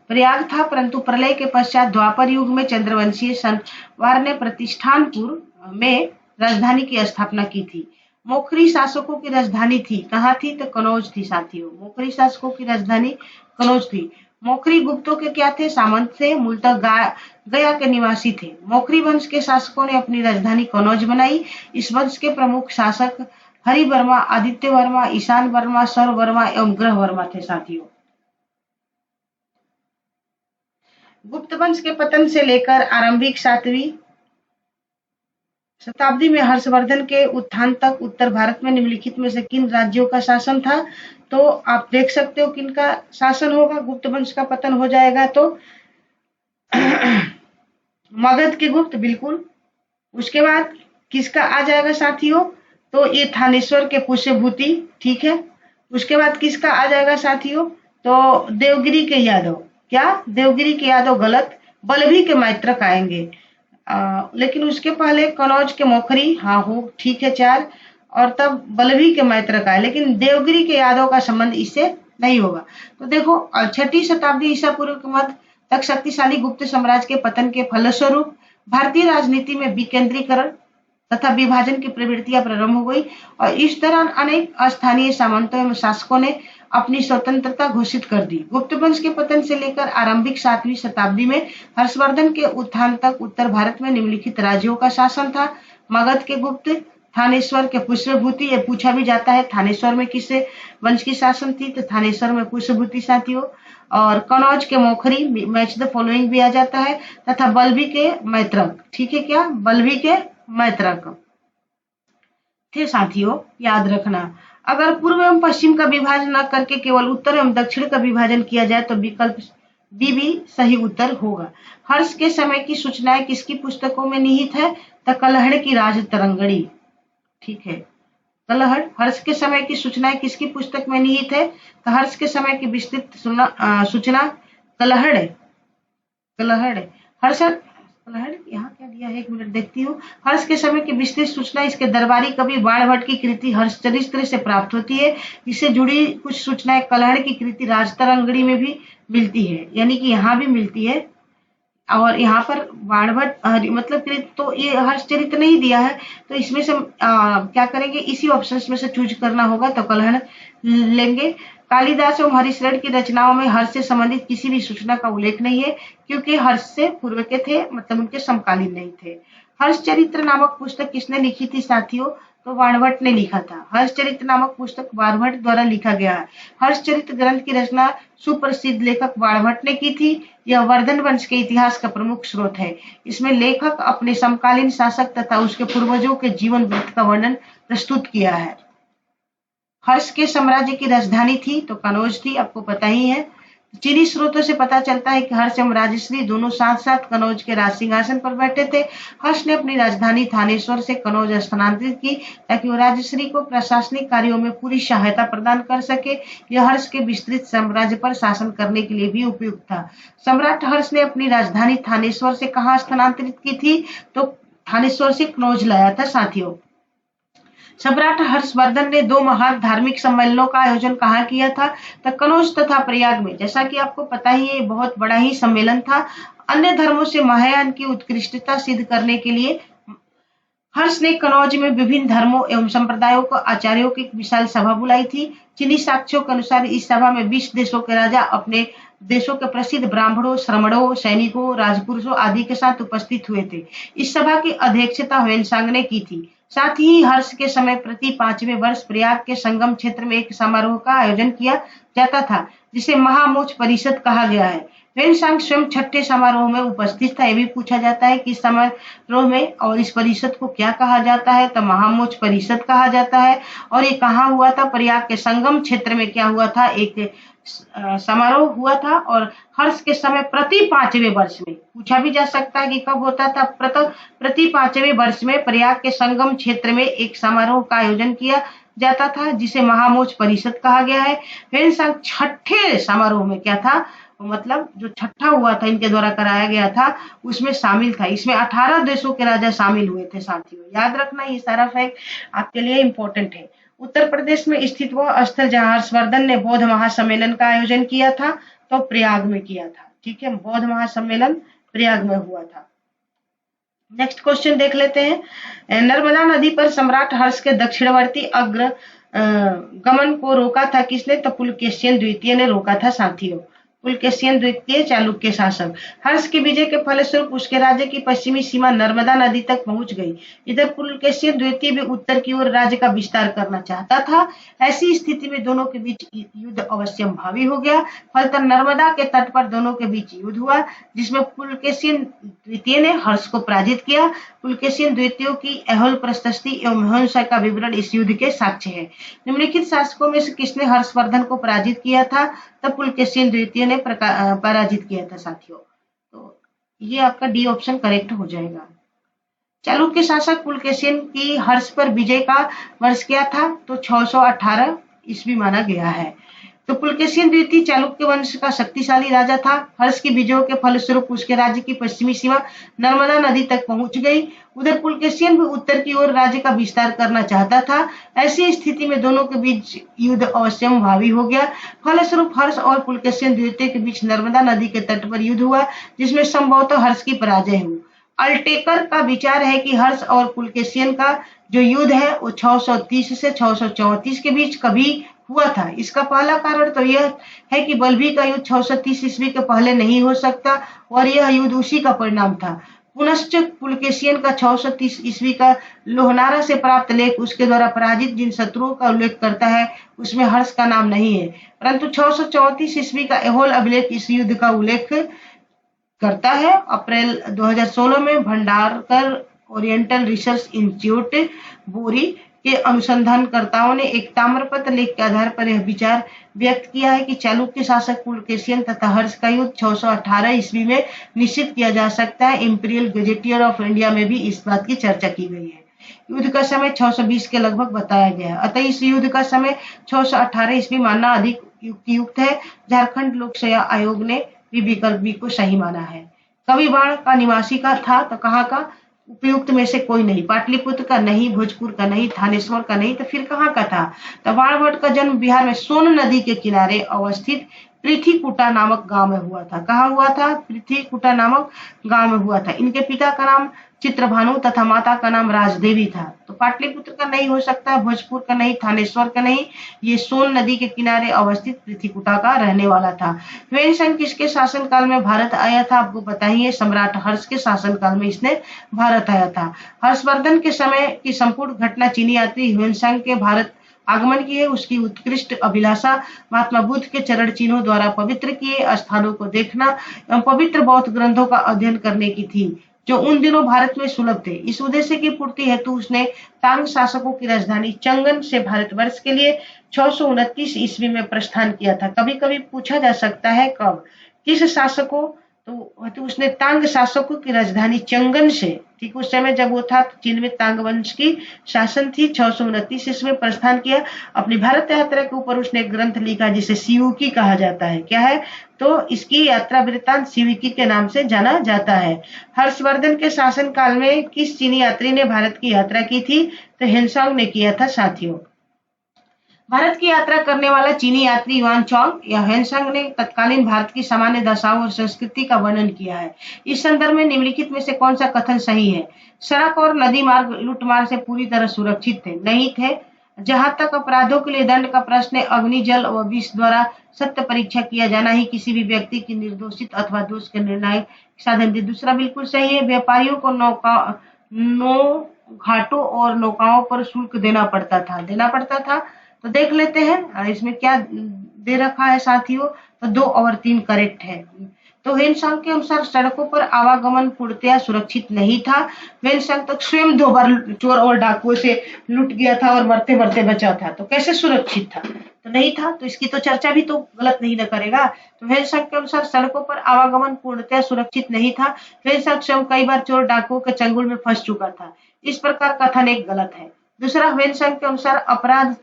प्रयाग था, परंतु प्रलय के पश्चात द्वापर युग में चंद्रवंशीय संवार ने प्रतिष्ठानपुर में राजधानी की स्थापना की थी। मोखरी शासकों की राजधानी थी, कहाँ थी? तो कनौज थी साथियों। मोखरी शासकों की राजधानी कनौज थी। मोखरी गुप्तों के क्या थे? सामंत थे, मूलतः गया के निवासी थे। मोखरी वंश के शासकों ने अपनी राजधानी कनौज बनाई। इस वंश के प्रमुख शासक हरि वर्मा, आदित्य वर्मा, ईशान वर्मा, सौर वर्मा एवं ग्रह वर्मा थे साथियों। गुप्त वंश के पतन से लेकर आरंभिक 7वीं शताब्दी में हर्षवर्धन के उत्थान तक उत्तर भारत में निम्नलिखित में से किन राज्यों का शासन था? तो आप देख सकते हो किन का शासन होगा। गुप्त वंश का पतन हो जाएगा तो मगध के गुप्त, बिल्कुल। उसके बाद किसका आ जाएगा साथियों? तो ये थानेश्वर के पुष्यभूति, ठीक है। उसके बाद किसका आ जाएगा साथियों? तो देवगिरी के यादव। क्या? देवगिरी के यादव गलत, बल्लभी के मैत्रक आएंगे। लेकिन उसके पहले कनौज के मोखरी, हाँ हो, ठीक है 4, और तब बल्लभी के मैत्रक आए, लेकिन देवगिरी के यादव का संबंध इससे नहीं होगा। तो देखो 6ठी शताब्दी ईसा पूर्व के मध्य तक शक्तिशाली गुप्त साम्राज्य के पतन के फलस्वरूप भारतीय राजनीति में विकेंद्रीकरण तथा विभाजन की प्रवृत्तियां प्रारंभ हो गई और इस दौरान अनेक स्थानीय सामंतों एवं शासकों ने अपनी स्वतंत्रता घोषित कर दी। गुप्त वंश के पतन से लेकर आरंभिक 7वीं शताब्दी में हर्षवर्धन के उत्थान तक उत्तर भारत में निम्नलिखित राज्यों का शासन था। मगध के गुप्त, थानेश्वर के पुष्यभूति, ये पूछा भी जाता है थानेश्वर में किस वंश की शासन थी? तो थानेश्वर में पुष्यभूति साथियों। और कनौज के मोखरी, मैच द फॉलोइंग भी आ जाता है, तथा बल्लभी के मैत्रक, ठीक है क्या? बल्लभी के मैत्रक थे साथियों, याद रखना। अगर पूर्व एवं पश्चिम का विभाजन न करके केवल उत्तर एवं दक्षिण का विभाजन किया जाए तो विकल्प बी भी सही उत्तर होगा। हर्ष के समय की सूचनाएं किसकी पुस्तकों में निहित है? तो कलहड़ की राज तरंगड़ी, ठीक है। कलहड़, हर्ष के समय की सूचनाएं किसकी पुस्तक में निहित है? तो हर्ष के समय की विस्तृत सूचना कलहड़, कलहड़, हर्ष, कलहड़, यहाँ क्या दिया है? 1 मिनट देखती हूँ। हर्ष के समय की विस्तृत सूचना इसके दरबारी कवि बाणभट्ट की कृति हर्षचरित्र से प्राप्त होती है। इससे जुड़ी कुछ सूचनाएं कलहड़ की कृति राजतरंगड़ी में भी मिलती है, यानी कि यहाँ भी मिलती है। और यहाँ पर बाणभट्ट मतलब तो ये हर्षचरित्र नहीं दिया है, तो इसमें से क्या करेंगे? इसी ऑप्शंस में से चूज करना होगा, तो कलहड़ लेंगे। कालिदास एवं हरिश्चरण की रचनाओं में हर्ष से संबंधित किसी भी सूचना का उल्लेख नहीं है, क्योंकि हर्ष से पूर्व के थे, मतलब उनके समकालीन नहीं थे। हर्षचरित्र नामक पुस्तक किसने लिखी थी साथियों? तो बाणभट्ट ने लिखा था। हर्षचरित्र नामक पुस्तक बाणभट्ट द्वारा लिखा गया है। हर्षचरित्र ग्रंथ की रचना सुप्रसिद्ध लेखक बाणभट्ट ने की थी। यह वर्धन वंश के इतिहास का प्रमुख स्रोत है। इसमें लेखक अपने समकालीन शासक तथा उसके पूर्वजों के जीवन वृत्त का वर्णन प्रस्तुत किया है। हर्ष के साम्राज्य की राजधानी थी तो कनौज थी, आपको पता ही है। चीनी स्रोतों से पता चलता है कि हर्ष एवं राजश्री दोनों साथ साथ कनौज के राज सिंहासन पर बैठे थे। हर्ष ने अपनी राजधानी थानेश्वर से कनौज स्थानांतरित की ताकि वो राजश्री को प्रशासनिक कार्यों में पूरी सहायता प्रदान कर सके। यह हर्ष के विस्तृत साम्राज्य पर शासन करने के लिए भी उपयुक्त था। सम्राट हर्ष ने अपनी राजधानी थानेश्वर से कहाँ स्थानांतरित की थी? तो थानेश्वर से कनौज लाया था साथियों। सम्राट हर्षवर्धन ने 2 महान धार्मिक सम्मेलनों का आयोजन कहाँ किया था? तो कनौज तथा प्रयाग में। जैसा कि आपको पता ही है, बहुत बड़ा ही सम्मेलन था। अन्य धर्मों से महायान की उत्कृष्टता सिद्ध करने के लिए हर्ष ने कनौज में विभिन्न धर्मों एवं संप्रदायों को आचार्यों की एक विशाल सभा बुलाई थी। चीनी साक्ष्यों के अनुसार इस सभा में 20 देशों के राजा अपने देशों के प्रसिद्ध ब्राह्मणों, श्रमणों, सैनिकों, राजपुरुषों आदि के साथ उपस्थित हुए थे। इस सभा की अध्यक्षता ह्वेनसांग ने की थी। साथ ही हर्ष के समय प्रति 5वें वर्ष प्रयाग के संगम क्षेत्र में एक समारोह का आयोजन किया जाता था, जिसे महामोच परिषद कहा गया है। ह्वेनसांग स्वयं 6ठे समारोह में उपस्थित था। ये भी पूछा जाता है कि समारोह में और इस परिषद को क्या कहा जाता है? तो महामोच परिषद कहा जाता है। और ये कहाँ हुआ था? प्रयाग के संगम क्षेत्र में क्या हुआ था? एक समारोह हुआ था। और हर्ष के समय प्रति 5वें वर्ष में, पूछा भी जा सकता है कि कब होता था? प्रति 5वें वर्ष में प्रयाग के संगम क्षेत्र में एक समारोह का आयोजन किया जाता था, जिसे महामोच परिषद कहा गया है। ह्वेनसांग 6ठे समारोह में क्या था? मतलब जो 6ठा हुआ था, इनके द्वारा कराया गया था, उसमें शामिल था। इसमें 18 देशों के राजा शामिल हुए थे साथियों। याद रखना, ये सारा फैक्ट आपके लिए इम्पोर्टेंट है। उत्तर प्रदेश में स्थित वह स्थल जहां हर्षवर्धन ने बौद्ध महासम्मेलन का आयोजन किया था तो प्रयाग में किया था। ठीक है, बौद्ध महासम्मेलन प्रयाग में हुआ था। नेक्स्ट क्वेश्चन देख लेते हैं। नर्मदा नदी पर सम्राट हर्ष के दक्षिणवर्ती अग्र गमन को रोका था किसने? तो पुलकेशियन द्वितीय ने रोका था साथियों। पुलकेशियन द्वितीय चालुक्य शासक। हर्ष की विजय के फलस्वरूप उसके राज्य की पश्चिमी सीमा नर्मदा नदी तक पहुंच गई। इधर पुलकेशियन द्वितीय भी उत्तर की ओर राज्य का विस्तार करना चाहता था। ऐसी स्थिति में दोनों के बीच युद्ध अवश्यंभावी हो गया। फलतः नर्मदा के तट पर दोनों के बीच युद्ध हुआ, जिसमें पुलकेशियन द्वितीय ने हर्ष को पराजित किया। पुलकेशियन द्वितीय की ऐहोल प्रशस्ति एवं हिंसा का विवरण इस युद्ध के साक्ष्य है। निम्नलिखित शासकों में से किसने हर्षवर्धन को पराजित किया था? तब पुलकेशियन द्वितीय ने पराजित किया था साथियों। तो ये आपका डी ऑप्शन करेक्ट हो जाएगा। चालुक्य शासक पुलकेशियन की हर्ष पर विजय का वर्ष क्या था? तो 618 ईस्वी माना गया है। तो पुलकेशियन द्वितीय चालुक्य वंश का शक्तिशाली राजा था। हर्ष की विजयों के फलस्वरूप उसके राज्य की पश्चिमी सीमा नर्मदा नदी तक पहुंच गई। उधर पुलकेशियन भी उत्तर की ओर राज्य का विस्तार करना चाहता था। ऐसी स्थिति में दोनों के बीच युद्ध अवश्यंभावी हो गया। फलस्वरूप हर्ष और पुलकेशियन द्वितीय के बीच नर्मदा नदी के तट पर युद्ध हुआ, जिसमें संभवतः हर्ष की पराजय हुई। अल्टेकर का विचार है कि हर्ष और पुलकेशियन का जो युद्ध है वो 630 से 634 के बीच कभी हुआ था। इसका पहला कारण तो यह है कि बल्बी का युद्ध 630 ईस्वी के पहले नहीं हो सकता और यह युद्ध उसी का परिणाम था। पुनश्च पुलकेशियन का 630 ईस्वी का लोहनारा से प्राप्त लेख उसके द्वारा पराजित जिन शत्रुओं का उल्लेख करता है उसमें हर्ष का नाम नहीं है, परंतु 634 ईस्वी का ऐहोल अभिलेख इस युद्ध का उल्लेख करता है। अप्रैल 2016 में भंडारकर ओरिएंटल रिसर्च इंस्टीट्यूट बोरी के अनुसंधानकर्ताओं ने एक ताम्रपत्र लेख के आधार पर यह विचार व्यक्त किया है कि चालुक्य शासक पुलकेशियन तथा हर्ष का युद्ध 618 ईस्वी में निश्चित किया जा सकता है। इंपीरियल गजेटियर ऑफ इंडिया में भी इस बात की चर्चा की गई है। युद्ध का समय 620 के लगभग बताया गया है, अतः इस युद्ध का समय 618 ईस्वी मानना अधिक युक्त है। झारखंड लोक सेवा आयोग ने भी विकल्प बी को सही माना है। कविबाण का निवासी का था तो कहाँ का? उपयुक्त में से कोई नहीं। पाटलिपुत्र का नहीं, भोजपुर का नहीं, थानेश्वर का नहीं, तो फिर कहाँ का था? तो बाणभट्ट का जन्म बिहार में सोन नदी के किनारे अवस्थित पृथ्वीकुटा नामक गांव में हुआ था। कहाँ हुआ था? पृथ्वीकुटा नामक गांव में हुआ था। इनके पिता का नाम चित्रभानु तथा माता का नाम राजदेवी था। तो पाटलिपुत्र का नहीं हो सकता, भोजपुर का नहीं, थानेश्वर का नहीं, ये सोन नदी के किनारे अवस्थित पृथ्वीकुटा का रहने वाला था। ह्वेनसांग किसके शासनकाल में भारत आया था? आपको पता ही है, सम्राट हर्ष के शासनकाल में इसने भारत आया था। हर्षवर्धन के समय की संपूर्ण घटना चीनी यात्री ह्वेनसांग के भारत आगमन की है। उसकी उत्कृष्ट अभिलाषा महात्मा बुद्ध के चरण चिन्हों द्वारा पवित्र किए स्थानों को देखना एवं पवित्र बौद्ध ग्रंथों का अध्ययन करने की थी, जो उन दिनों भारत में सुलभ थे। इस उद्देश्य की पूर्ति हेतु उसने तांग शासकों की राजधानी चंगन से भारतवर्ष के लिए 629 ईस्वी में प्रस्थान किया था। कभी कभी पूछा जा सकता है कब, किस शासकों? तो उसने तांग शासकों की राजधानी चंगन से, ठीक उस समय जब वो था चीन में तांग वंश की शासन थी, 629 ईस्वी में प्रस्थान किया। अपनी भारत यात्रा के ऊपर उसने एक ग्रंथ लिखा जिसे सिवुकी कहा जाता है। क्या है? तो इसकी यात्रा वृत्तांत सिवुकी के नाम से जाना जाता है। हर्षवर्धन के शासन काल में किस चीनी यात्री ने भारत की यात्रा की थी? तो ह्वेनसांग ने किया था साथियों। भारत की यात्रा करने वाला चीनी यात्री युआन चौंग या ह्वेनसांग ने तत्कालीन भारत की सामान्य दशाओं और संस्कृति का वर्णन किया है। इस संदर्भ में निम्नलिखित में से कौन सा कथन सही है? सड़क और नदी मार्ग लूटमार से पूरी तरह सुरक्षित थे? नहीं थे। जहां तक अपराधों के लिए दंड का प्रश्न है, अग्नि, जल व विष द्वारा सत्य परीक्षा किया जाना ही किसी भी व्यक्ति की निर्दोषित अथवा दोष के निर्णायक साधन थे। दूसरा बिल्कुल सही है। व्यापारियों को नौ घाटों और नौकाओं पर शुल्क देना पड़ता था। तो देख लेते हैं इसमें क्या दे रखा है साथियों। तो 2 और 3 करेक्ट है। तो ह्वेनसांग के अनुसार सड़कों पर आवागमन पूर्णतया सुरक्षित नहीं था। ह्वेनसांग तक स्वयं 2 बार चोर और डाकुओं से लूट गया था और मरते मरते बचा था, तो कैसे सुरक्षित था? तो नहीं था, तो इसकी तो चर्चा भी तो गलत नहीं न करेगा। तो ह्वेनसांग के अनुसार सड़कों पर आवागमन पूर्णतया सुरक्षित नहीं था। ह्वेनसांग स्वयं कई बार चोर डाकुओं के चंगुल में फंस चुका था। इस प्रकार कथन एक गलत है। दूसरा, ह्वेनसांग के अनुसार अपराध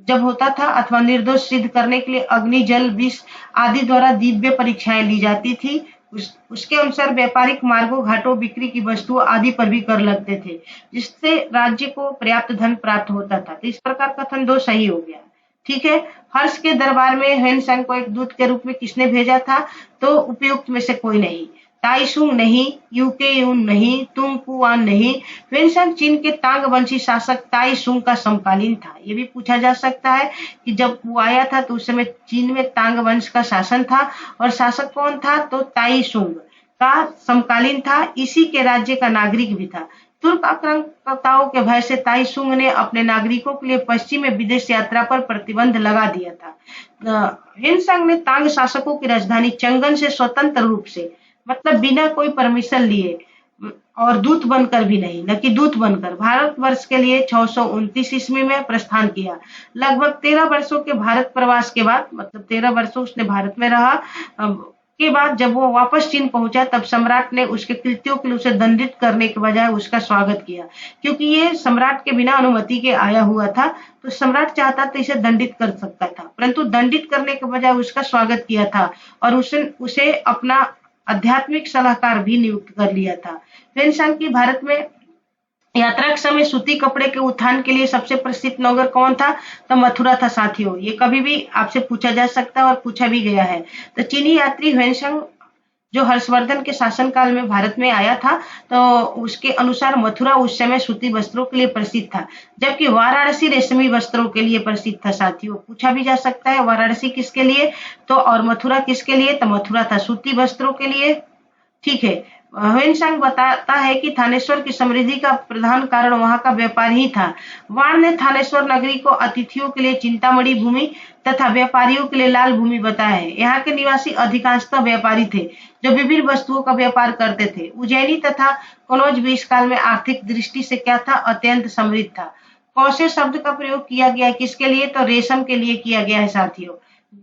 जब होता था अथवा निर्दोष सिद्ध करने के लिए अग्नि, जल, विष आदि द्वारा दिव्य परीक्षाएं ली जाती थी। उसके अनुसार व्यापारिक मार्गों, घाटों, बिक्री की वस्तुओं आदि पर भी कर लगते थे, जिससे राज्य को पर्याप्त धन प्राप्त होता था। तो इस प्रकार कथन 2 सही हो गया। ठीक है। हर्ष के दरबार में ह्वेनसांग को एक दूत के रूप में किसने भेजा था? तो उपयुक्त में से कोई नहीं। ताइसुंग नहीं, यूकेयुन नहीं, तुंगकुआन नहीं। ह्वेनसांग चीन के तांग वंशी शासक ताइसुंग का समकालीन था। ये भी पूछा जा सकता है कि जब वो आया था तो उस समय चीन में तांग वंश का शासन था और शासक कौन था? तो ताइसुंग का समकालीन था। इसी के राज्य का नागरिक भी था। तुर्क आक्रामकताओं के भय से ताइसुंग ने अपने नागरिकों के लिए पश्चिम में विदेश यात्रा पर प्रतिबंध लगा दिया था। ह्वेनसांग ने तांग शासकों की राजधानी चंगन से स्वतंत्र रूप से, मतलब बिना कोई परमिशन लिए और दूत बनकर भी नहीं, न कि दूत बनकर, भारतवर्ष के लिए 629 ईस्वी में प्रस्थान किया। लगभग 13 वर्षों के भारत प्रवास के बाद, मतलब 13 वर्षों उसने भारत में रहा, के बाद जब वो वापस चीन पहुंचा तब सम्राट ने उसके कृत्यों के लिए उसे दंडित करने के बजाय उसका स्वागत किया, क्योंकि ये सम्राट के बिना अनुमति के आया हुआ था। तो सम्राट चाहता तो इसे दंडित कर सकता था, परंतु दंडित करने के बजाय उसका स्वागत किया था और उसे अपना आध्यात्मिक सलाहकार भी नियुक्त कर लिया था। ह्वेनसांग की भारत में यात्रा के समय सूती कपड़े के उत्थान के लिए सबसे प्रसिद्ध नगर कौन था? तो मथुरा था साथियों। ये कभी भी आपसे पूछा जा सकता है और पूछा भी गया है। तो चीनी यात्री ह्वेनसांग जो हर्षवर्धन के शासनकाल में भारत में आया था, तो उसके अनुसार मथुरा उस समय सूती वस्त्रों के लिए प्रसिद्ध था, जबकि वाराणसी रेशमी वस्त्रों के लिए प्रसिद्ध था साथियों। पूछा भी जा सकता है वाराणसी किसके लिए, तो और मथुरा किसके लिए? तो मथुरा था सूती वस्त्रों के लिए। ठीक है। ह्वेनसांग बताता है कि थानेश्वर की समृद्धि का प्रधान कारण वहां का व्यापार ही था। वाण ने थानेश्वर नगरी को अतिथियों के लिए चिंतामणि भूमि तथा व्यापारियों के लिए लाल भूमि बताया है। यहाँ के निवासी अधिकांशतः व्यापारी थे जो विभिन्न वस्तुओं का व्यापार करते थे। उज्जैनी तथा कनौज भी इस काल में आर्थिक दृष्टि से क्या था? अत्यंत समृद्ध था। कौशे शब्द का प्रयोग किया गया किसके लिए? तो रेशम के लिए किया गया है साथियों।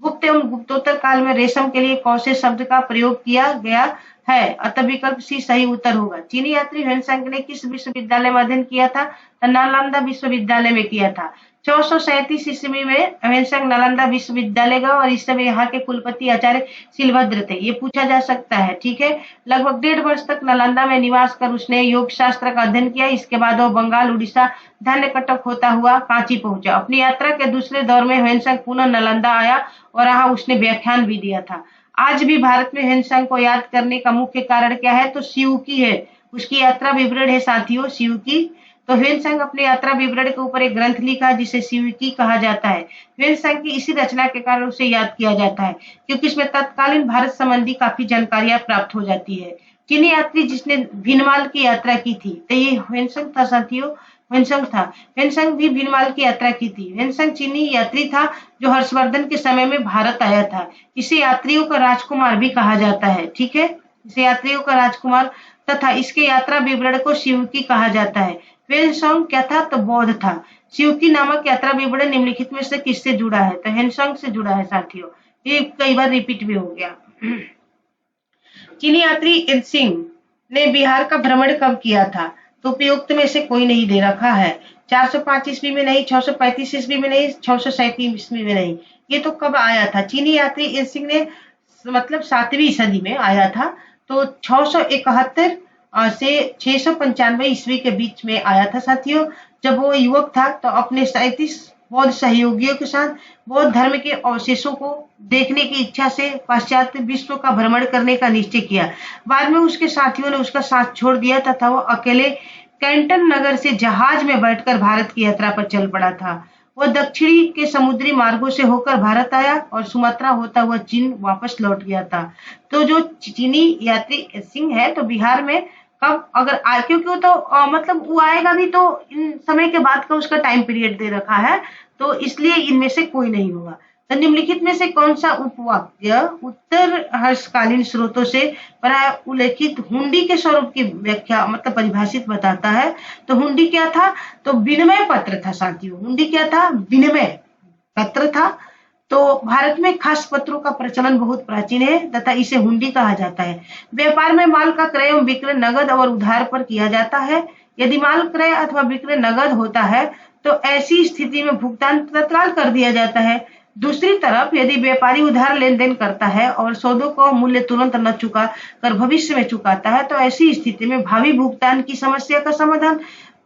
गुप्त एवं गुप्तोत्तर काल में रेशम के लिए कौशे शब्द का प्रयोग किया गया है, अतः विकल्प सी सही उत्तर होगा। चीनी यात्री ह्वेनसांग ने किस विश्वविद्यालय में अध्ययन किया था? तो नालंदा विश्वविद्यालय में किया था। 637 ईस्वी में ह्वेनसांग नालंदा विश्वविद्यालय गया और इस समय यहाँ के कुलपति आचार्य शिलभद्र थे। ये पूछा जा सकता है। ठीक है। लगभग 1.5 वर्ष तक नालंदा में निवास कर उसने योग शास्त्र का अध्ययन किया। इसके बाद वो बंगाल, उड़ीसा, धन्यकटक होता हुआ कांची पहुंचा। अपनी यात्रा के दूसरे दौर में ह्वेनसांग पुनः नालंदा आया और यहाँ उसने व्याख्यान भी दिया था। आज भी भारत में ह्वेनसांग को याद करने का मुख्य कारण क्या है? तो शिवकी है। उसकी यात्रा विवरण है साथियों, शिवकी। तो ह्वेनसांग अपने यात्रा विवरण के ऊपर एक ग्रंथ लिखा जिसे शिवकी कहा जाता है। ह्वेनसांग की इसी रचना के कारण उसे याद किया जाता है, क्योंकि इसमें तत्कालीन भारत संबंधी काफी जानकारियां प्राप्त हो जाती है। चीनी यात्री जिसने भीनमाल की यात्रा की थी, तो ये ह्वेनसांग था साथियों। ह्वेनसांग भी भीनमाल की यात्रा की थी। ह्वेनसांग चीनी यात्री था जो हर्षवर्धन के समय में भारत आया था। इसे यात्रियों का राजकुमार भी कहा जाता है। ठीक है। इसे यात्रियों का राजकुमार तथा इसके यात्रा विवरण को शिवकी कहा जाता है। ह्वेनसांग क्या था? तो बौद्ध था। शिवकी नामक यात्रा विवरण निम्नलिखित में से किससे जुड़ा है? तो ह्वेनसांग से जुड़ा है साथियों। ये कई बार रिपीट भी हो गया। चीनी यात्री इत्सिंग ने बिहार का भ्रमण कब किया था? तो उपयुक्त में से कोई नहीं दे रखा है। 405 ईस्वी में नहीं, 635 ईस्वी में नहीं, 637 ईस्वी में नहीं। ये तो कब आया था? चीनी यात्री इत्सिंग ने मतलब 7वीं सदी में आया था। तो 671 से 695 ईस्वी के बीच में आया था साथियों। जब वो युवक था तो अपने 37 बौद्ध सहयोगियों के साथ बौद्ध धर्म के अवशेषों को देखने की इच्छा से पाश्चात्य विश्व का भ्रमण करने का निश्चय किया। बाद में उसके साथियों ने उसका साथ छोड़ दिया तथा वो अकेले कैंटन नगर से जहाज में बैठकर भारत की यात्रा पर चल पड़ा था। वह दक्षिणी के समुद्री मार्गों से होकर भारत आया और सुमात्रा होता हुआ चीन वापस लौट गया था। तो जो चीनी यात्री सिंह है तो बिहार में कब अगर आए, क्योंकि वो तो मतलब वो आएगा भी तो इन समय के बाद का उसका टाइम पीरियड दे रखा है, तो इसलिए इनमें से कोई नहीं होगा। तो निम्नलिखित में से कौन सा उपवाक्य उत्तर हर्षकालीन स्रोतों से प्राय उल्लेखित हुंडी के स्वरूप की व्याख्या मतलब परिभाषित बताता है? तो हुंडी क्या था? तो विनिमय पत्र था साथियों। हुंडी क्या था? विनिमय पत्र था। तो भारत में खास पत्रों का प्रचलन बहुत प्राचीन है तथा इसे हुंडी कहा जाता है। व्यापार में माल का क्रय एवं विक्रय नगद और उधार पर किया जाता है। यदि माल क्रय अथवा विक्रय नगद होता है तो ऐसी स्थिति में भुगतान तत्काल कर दिया जाता है। दूसरी तरफ यदि व्यापारी उधार लेन देन करता है और सौदों को मूल्य तुरंत न चुका कर भविष्य में चुकाता है, तो ऐसी स्थिति में भावी भुगतान की समस्या का समाधान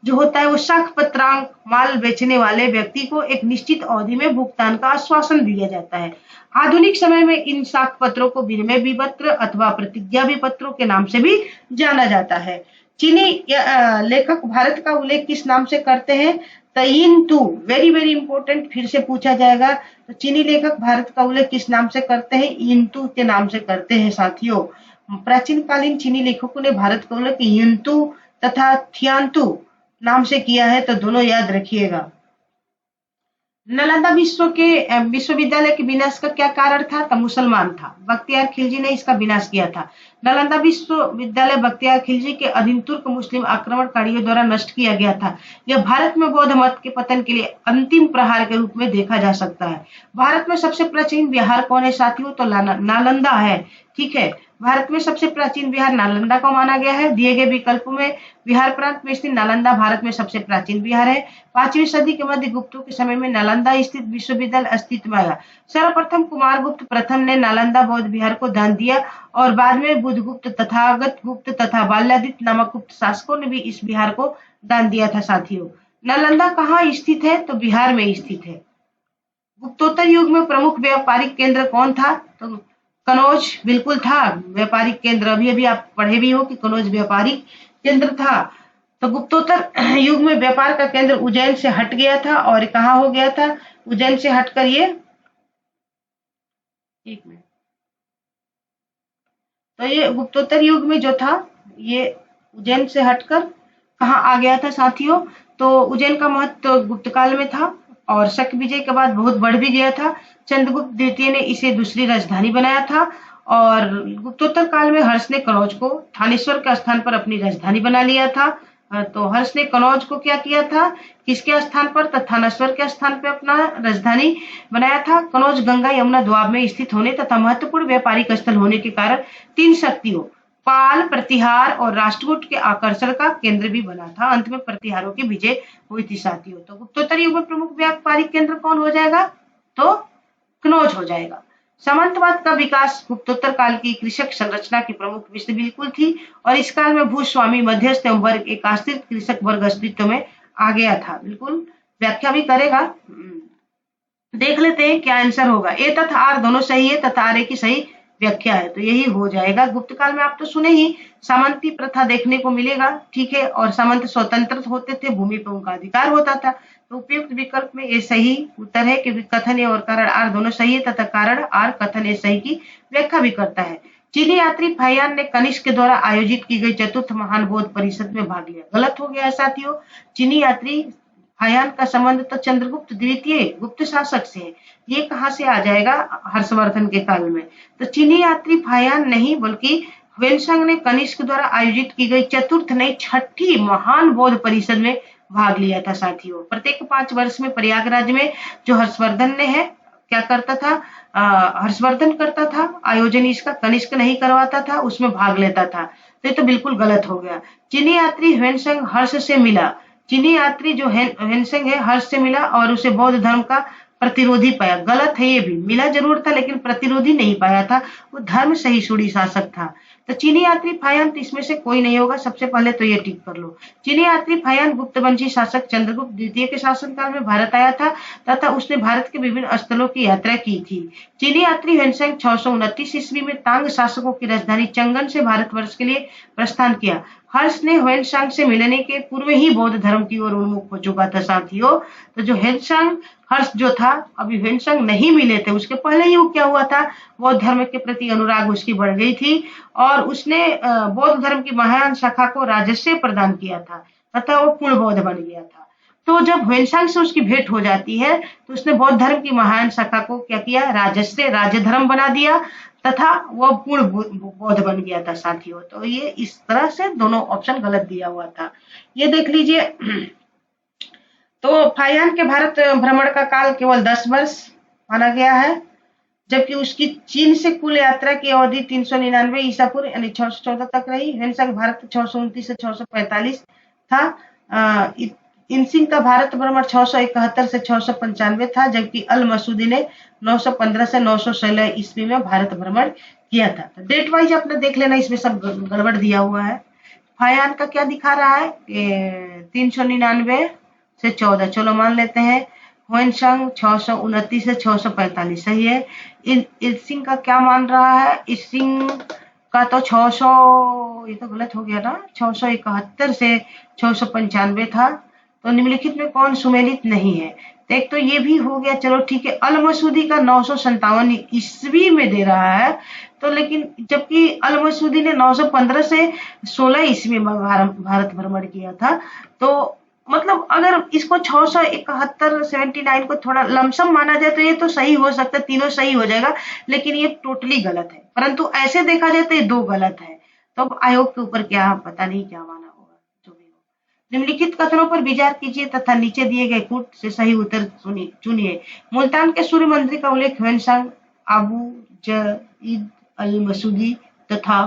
जो होता है वो साख पत्रांक माल बेचने वाले व्यक्ति को एक निश्चित अवधि में भुगतान का आश्वासन दिया जाता है। आधुनिक समय में इन साख पत्रों को विनिमय विपत्र अथवा प्रतिज्ञा विपत्रों के नाम से भी जाना जाता है। चीनी लेखक भारत का उल्लेख किस नाम से करते हैं? तयिंतु, वेरी वेरी इंपॉर्टेंट, फिर से पूछा जाएगा। तो चीनी लेखक भारत का उल्लेख किस नाम से करते हैं? यिंतु के नाम से करते हैं साथियों। प्राचीन कालीन चीनी लेखकों ने भारत का उल्लेख यिंतु तथा थियांतु नाम से किया है, तो दोनों याद रखिएगा। नालंदा विश्वविद्यालय के विनाश का क्या कारण था? तो मुसलमान था। बख्तियार खिलजी ने इसका विनाश किया था। नालंदा विश्वविद्यालय बख्तियार खिलजी के अधीन तुर्क मुस्लिम आक्रमणकारियों द्वारा नष्ट किया गया था। यह भारत में बौद्ध मत के पतन के लिए अंतिम प्रहार के रूप में देखा जा सकता है। भारत में सबसे प्राचीन विहार कौन है साथियों? तो नालंदा है। ठीक है, भारत में सबसे प्राचीन विहार नालंदा को माना गया है। दिए गए विकल्पों में बिहार प्रांत में स्थित नालंदा भारत में सबसे प्राचीन विहार है। 5वीं सदी के मध्य गुप्तों के समय में नालंदा स्थित विश्वविद्यालय अस्तित्व में आया। सर्वप्रथम कुमारगुप्त प्रथम ने नालंदा बौद्ध विहार को दान दिया और बाद में बुद्धगुप्त, तथागत गुप्त तथा बाल्यादित्य नामक गुप्त शासकों ने भी इस विहार को दान दिया था साथियों। नालंदा कहाँ स्थित है? तो बिहार में स्थित है। गुप्तोत्तर युग में प्रमुख व्यापारिक केंद्र कौन था? तो कनौज बिल्कुल था व्यापारिक केंद्र। अभी अभी आप पढ़े भी हो कि कनौज व्यापारिक केंद्र था। तो गुप्तोत्तर युग में व्यापार का केंद्र उज्जैन से हट गया था। और कहाँ हो गया था? उज्जैन से हटकर ये, एक मिनट, तो ये गुप्तोत्तर युग में जो था ये उज्जैन से हटकर कहाँ आ गया था साथियों? तो उज्जैन का महत्व गुप्त काल में था और शक विजय के बाद बहुत बढ़ भी गया था। चंद्रगुप्त द्वितीय ने इसे दूसरी राजधानी बनाया था और गुप्तोत्तर काल में हर्ष ने कनौज को थानेश्वर के स्थान पर अपनी राजधानी बना लिया था। तो हर्ष ने कनौज को क्या किया था? किसके स्थान पर? तो थानेश्वर के स्थान पर अपना राजधानी बनाया था। कनौज गंगा यमुना दोआब में स्थित होने तथा महत्वपूर्ण व्यापारिक स्थल होने के कारण 3 शक्तियों पाल, प्रतिहार और राष्ट्रकूट के आकर्षण का केंद्र भी बना था। अंत में प्रतिहारों की विजय हुई थी साथियों। तो गुप्तोत्तर युग में प्रमुख व्यापारिक केंद्र कौन हो जाएगा? तो कनौज हो जाएगा। सामंतवाद का विकास गुप्तोत्तर काल की कृषक संरचना की प्रमुख विषय बिल्कुल थी और इस काल में भूस्वामी, मध्यस्थ एवं वर्ग एक आश्रित कृषक वर्ग अस्तित्व में आ गया था। बिल्कुल व्याख्या भी करेगा। देख लेते हैं क्या आंसर होगा। ए तथा आर दोनों सही है तथा आर ए की सही व्याख्या है, तो यही हो जाएगा। गुप्त काल में आप तो सुने ही, सामंती प्रथा देखने को मिलेगा। ठीक है, और सामंत स्वतंत्र होते थे, भूमि पर उनका अधिकार होता था। तो उपयुक्त विकल्प में ये सही उत्तर है क्योंकि कथन ए और कारण आर दोनों सही है तथा कारण आर कथन ए सही की व्याख्या भी करता है। चीनी यात्री फाहियान ने कनिष्क के द्वारा आयोजित की गई चतुर्थ महान बौद्ध परिषद में भाग लिया। गलत हो गया है साथियों। चीनी यात्री फाहियान का संबंध तो चंद्रगुप्त द्वितीय गुप्त शासक से है। ये कहाँ से आ जाएगा? हर्षवर्धन के काल में। तो चीनी यात्री फाहियान नहीं बल्कि ह्वेनसांग ने कनिष्क द्वारा आयोजित की गई चतुर्थ नहीं छठी महान बौद्ध परिषद में भाग लिया था साथियों। प्रत्येक 5 वर्ष में प्रयागराज में जो हर्षवर्धन ने है क्या करता था? हर्षवर्धन करता था आयोजन, इसका कनिष्क नहीं करवाता था, उसमें भाग लेता था। तो ये तो बिल्कुल गलत हो गया। चीनी यात्री ह्वेनसांग हर्ष से मिला। चीनी यात्री जो ह्वेनसांग है हर्ष से मिला और उसे बौद्ध धर्म का प्रतिरोधी पाया। गलत है, ये भी मिला जरूर था लेकिन प्रतिरोधी नहीं पाया था, वो धर्म सहिष्णु शासक था। तो चीनी यात्री फाहियान तो इसमें से कोई नहीं होगा। सबसे पहले तो ये टिक कर लो। चीनी यात्री फाहियान गुप्तवंशी शासक चंद्रगुप्त द्वितीय के शासनकाल में भारत आया था तथा उसने भारत के विभिन्न स्थलों की यात्रा की थी। चीनी यात्री ह्वेनसांग 629 ईस्वी में तांग शासकों की राजधानी चंगन से भारतवर्ष के लिए प्रस्थान किया। हर्ष ने ह्वेनसांग से मिलने के पूर्व ही बौद्ध धर्म की ओर उन्मुख हो चुका था साथियों। तो जो ह्वेनसांग हर्ष जो था, अभी ह्वेनसांग नहीं मिले थे, उसके पहले ही वो क्या हुआ था? बौद्ध धर्म के प्रति अनुराग उसकी बढ़ गई थी और उसने बौद्ध धर्म की महायान शाखा को राजस्व प्रदान किया था तथा वो पूर्ण बौद्ध बन गया था। तो जब ह्वेनसांग से उसकी भेंट हो जाती है तो उसने बौद्ध धर्म की महायान शाखा को क्या किया? राजस्व राज्य धर्म बना दिया तथा वह पूर्ण बौद्ध बन गया था साथियों। तो ये इस तरह से दोनों ऑप्शन गलत दिया हुआ था। ये देख लीजिए। तो फाहियान के भारत भ्रमण का काल केवल 10 वर्ष माना गया है, जबकि उसकी चीन से कुल यात्रा की अवधि 399 ईसा पूर्व यानी 614 तक रही। ह्वेनसांग भारत 629 से 645 था। इनसिंग का भारत भ्रमण 671 से 695 था, जबकि अल मसूदी ने 915 से 916 ईस्वी में भारत भ्रमण किया था। तो डेट वाइज अपने देख लेना, इसमें सब गड़बड़ दिया हुआ है। फायान का क्या दिखा रहा है, 399 से 14, चलो मान लेते हैं। होनसंग 629 से 645 सही है। इरसिंग का क्या मान रहा है, इरसिंग का तो 600, ये तो गलत हो गया ना, 671 से 695 था। तो निम्नलिखित में कौन सुमेलित नहीं है, तो एक तो ये भी हो गया, चलो ठीक है। अल मसूदी का 957 ईस्वी में दे रहा है, तो लेकिन जबकि अल मसूदी ने 915 से 16 ईस्वी में भारत भ्रमण किया था। तो मतलब अगर इसको 671 79 को थोड़ा लमसम माना जाए तो ये तो सही हो सकता है, तीनों सही हो जाएगा, लेकिन ये टोटली गलत है। परंतु ऐसे देखा जाए तो ये दो गलत है। तो अब आयोग के ऊपर क्या पता नहीं क्या माना होगा, जो भी हो। निम्नलिखित कथनों पर विचार कीजिए तथा नीचे दिए गए कूट से सही उत्तर चुनिए। मुल्तान के सूर्य मंदिर का उल्लेख ह्वेनसांग, आबू जईद अल मसूदी तथा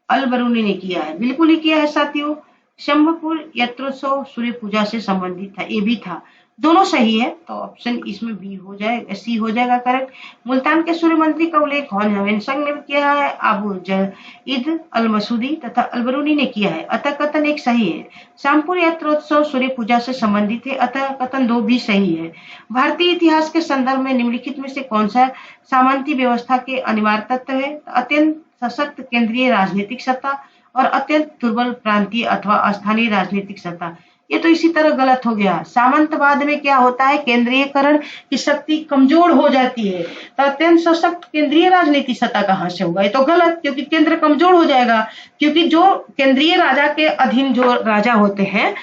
अल बरूनी ने किया है। बिल्कुल ही किया है साथियों। शंभपुर यत्रोत्सव सूर्य पूजा से संबंधित था, ये भी था। दोनों सही है, तो ऑप्शन इसमें बी हो जाएगा, सी हो जाएगा करेक्ट। मुल्तान के सूर्य मंदिर का उल्लेख ह्वेनसांग ने किया है, अबू जईद अल मसूदी तथा अल बरूनी ने किया है, अतः कथन एक सही है। शामपुर यत्रोत्सव सूर्य पूजा से संबंधित है, अतः कथन दो भी सही है। भारतीय इतिहास के संदर्भ में निम्नलिखित में से कौन सा सामंती व्यवस्था के अनिवार्य तत्व है, अत्यंत सशक्त केंद्रीय राजनीतिक सत्ता और अत्यंत दुर्बल प्रांतीय अथवा स्थानीय राजनीतिक सत्ता। ये तो इसी तरह गलत हो गया। सामंतवाद में क्या होता है, केंद्रीयकरण की शक्ति कमजोर हो जाती है, तो अत्यंत सशक्त केंद्रीय राजनीतिक सत्ता कहां से होगा, ये तो गलत, क्योंकि केंद्र कमजोर हो जाएगा। क्योंकि जो केंद्रीय राजा के अधीन जो राजा होते हैं,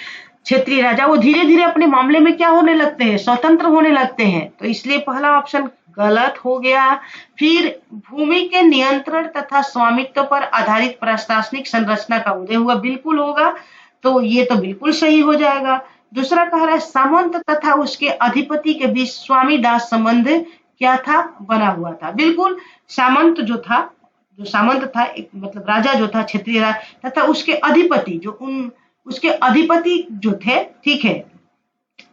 क्षेत्रीय राजा, वो धीरे धीरे अपने मामले में क्या होने लगते हैं, स्वतंत्र होने लगते हैं। तो इसलिए पहला ऑप्शन गलत हो गया। फिर भूमि के नियंत्रण तथा स्वामित्व पर आधारित प्रशासनिक संरचना का उदय हुआ, बिल्कुल होगा, तो ये तो बिल्कुल सही हो जाएगा। दूसरा कह रहा है सामंत तथा उसके अधिपति के बीच स्वामी दास संबंध क्या था, बना हुआ था। बिल्कुल, सामंत जो था, जो सामंत था, एक मतलब राजा जो था, क्षेत्रीय राजा, तथा उसके अधिपति जो उसके अधिपति जो थे, ठीक है,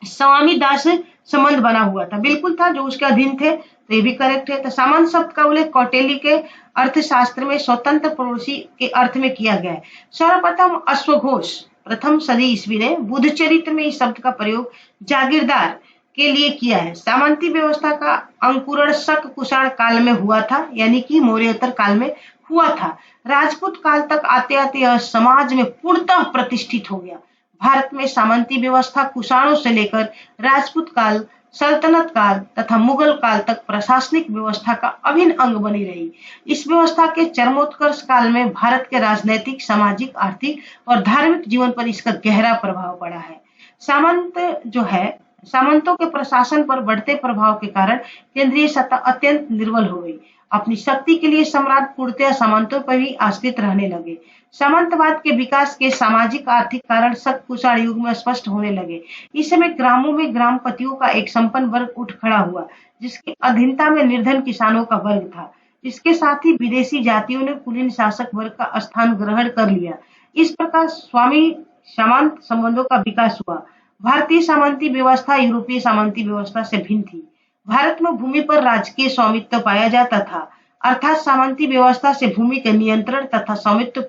स्वामी दास संबंध बना हुआ था, बिल्कुल था, जो उसके अधीन थे, तो ये भी करेक्ट है। तो सामंत शब्द का उल्लेख कौटिल्य के अर्थशास्त्र में स्वतंत्र पड़ोसी के अर्थ में किया गया है। सर्वप्रथम अश्वघोष प्रथम सदी ईस्वी ने बुद्ध चरित्र में इस शब्द का प्रयोग जागीरदार के लिए किया है। सामंती व्यवस्था का अंकुरण शक कुषाण काल में हुआ था, यानी कि मौर्योत्तर काल में हुआ था। राजपूत काल तक आते आते यह समाज में पूर्णतः प्रतिष्ठित हो गया। भारत में सामंती व्यवस्था कुषाणों से लेकर राजपूत काल, सल्तनत काल तथा मुगल काल तक प्रशासनिक व्यवस्था का अभिन्न अंग बनी रही। इस व्यवस्था के चरमोत्कर्ष काल में भारत के राजनैतिक, सामाजिक, आर्थिक और धार्मिक जीवन पर इसका गहरा प्रभाव पड़ा है। सामंत जो है, सामंतों के प्रशासन पर बढ़ते प्रभाव के कारण केंद्रीय सत्ता अत्यंत निर्बल हो गई। अपनी शक्ति के लिए सम्राट पूर्णतः सामंतों पर ही आश्रित रहने लगे। सामंतवाद के विकास के सामाजिक आर्थिक कारण शक कुषाण युग में स्पष्ट होने लगे। इस समय ग्रामों में ग्रामपतियों का एक संपन्न वर्ग उठ खड़ा हुआ, जिसकी अधीनता में निर्धन किसानों का वर्ग था। इसके साथ ही विदेशी जातियों ने कुलीन शासक वर्ग का स्थान ग्रहण कर लिया। इस प्रकार स्वामी सामंत संबंधों का विकास हुआ। भारतीय सामंती व्यवस्था यूरोपीय सामंती व्यवस्था से भिन्न थी। भारत में भूमि पर राजकीय स्वामित्व पाया जाता था, अर्थात सामंती व्यवस्था से भूमि के नियंत्रण तथा स्वामित्व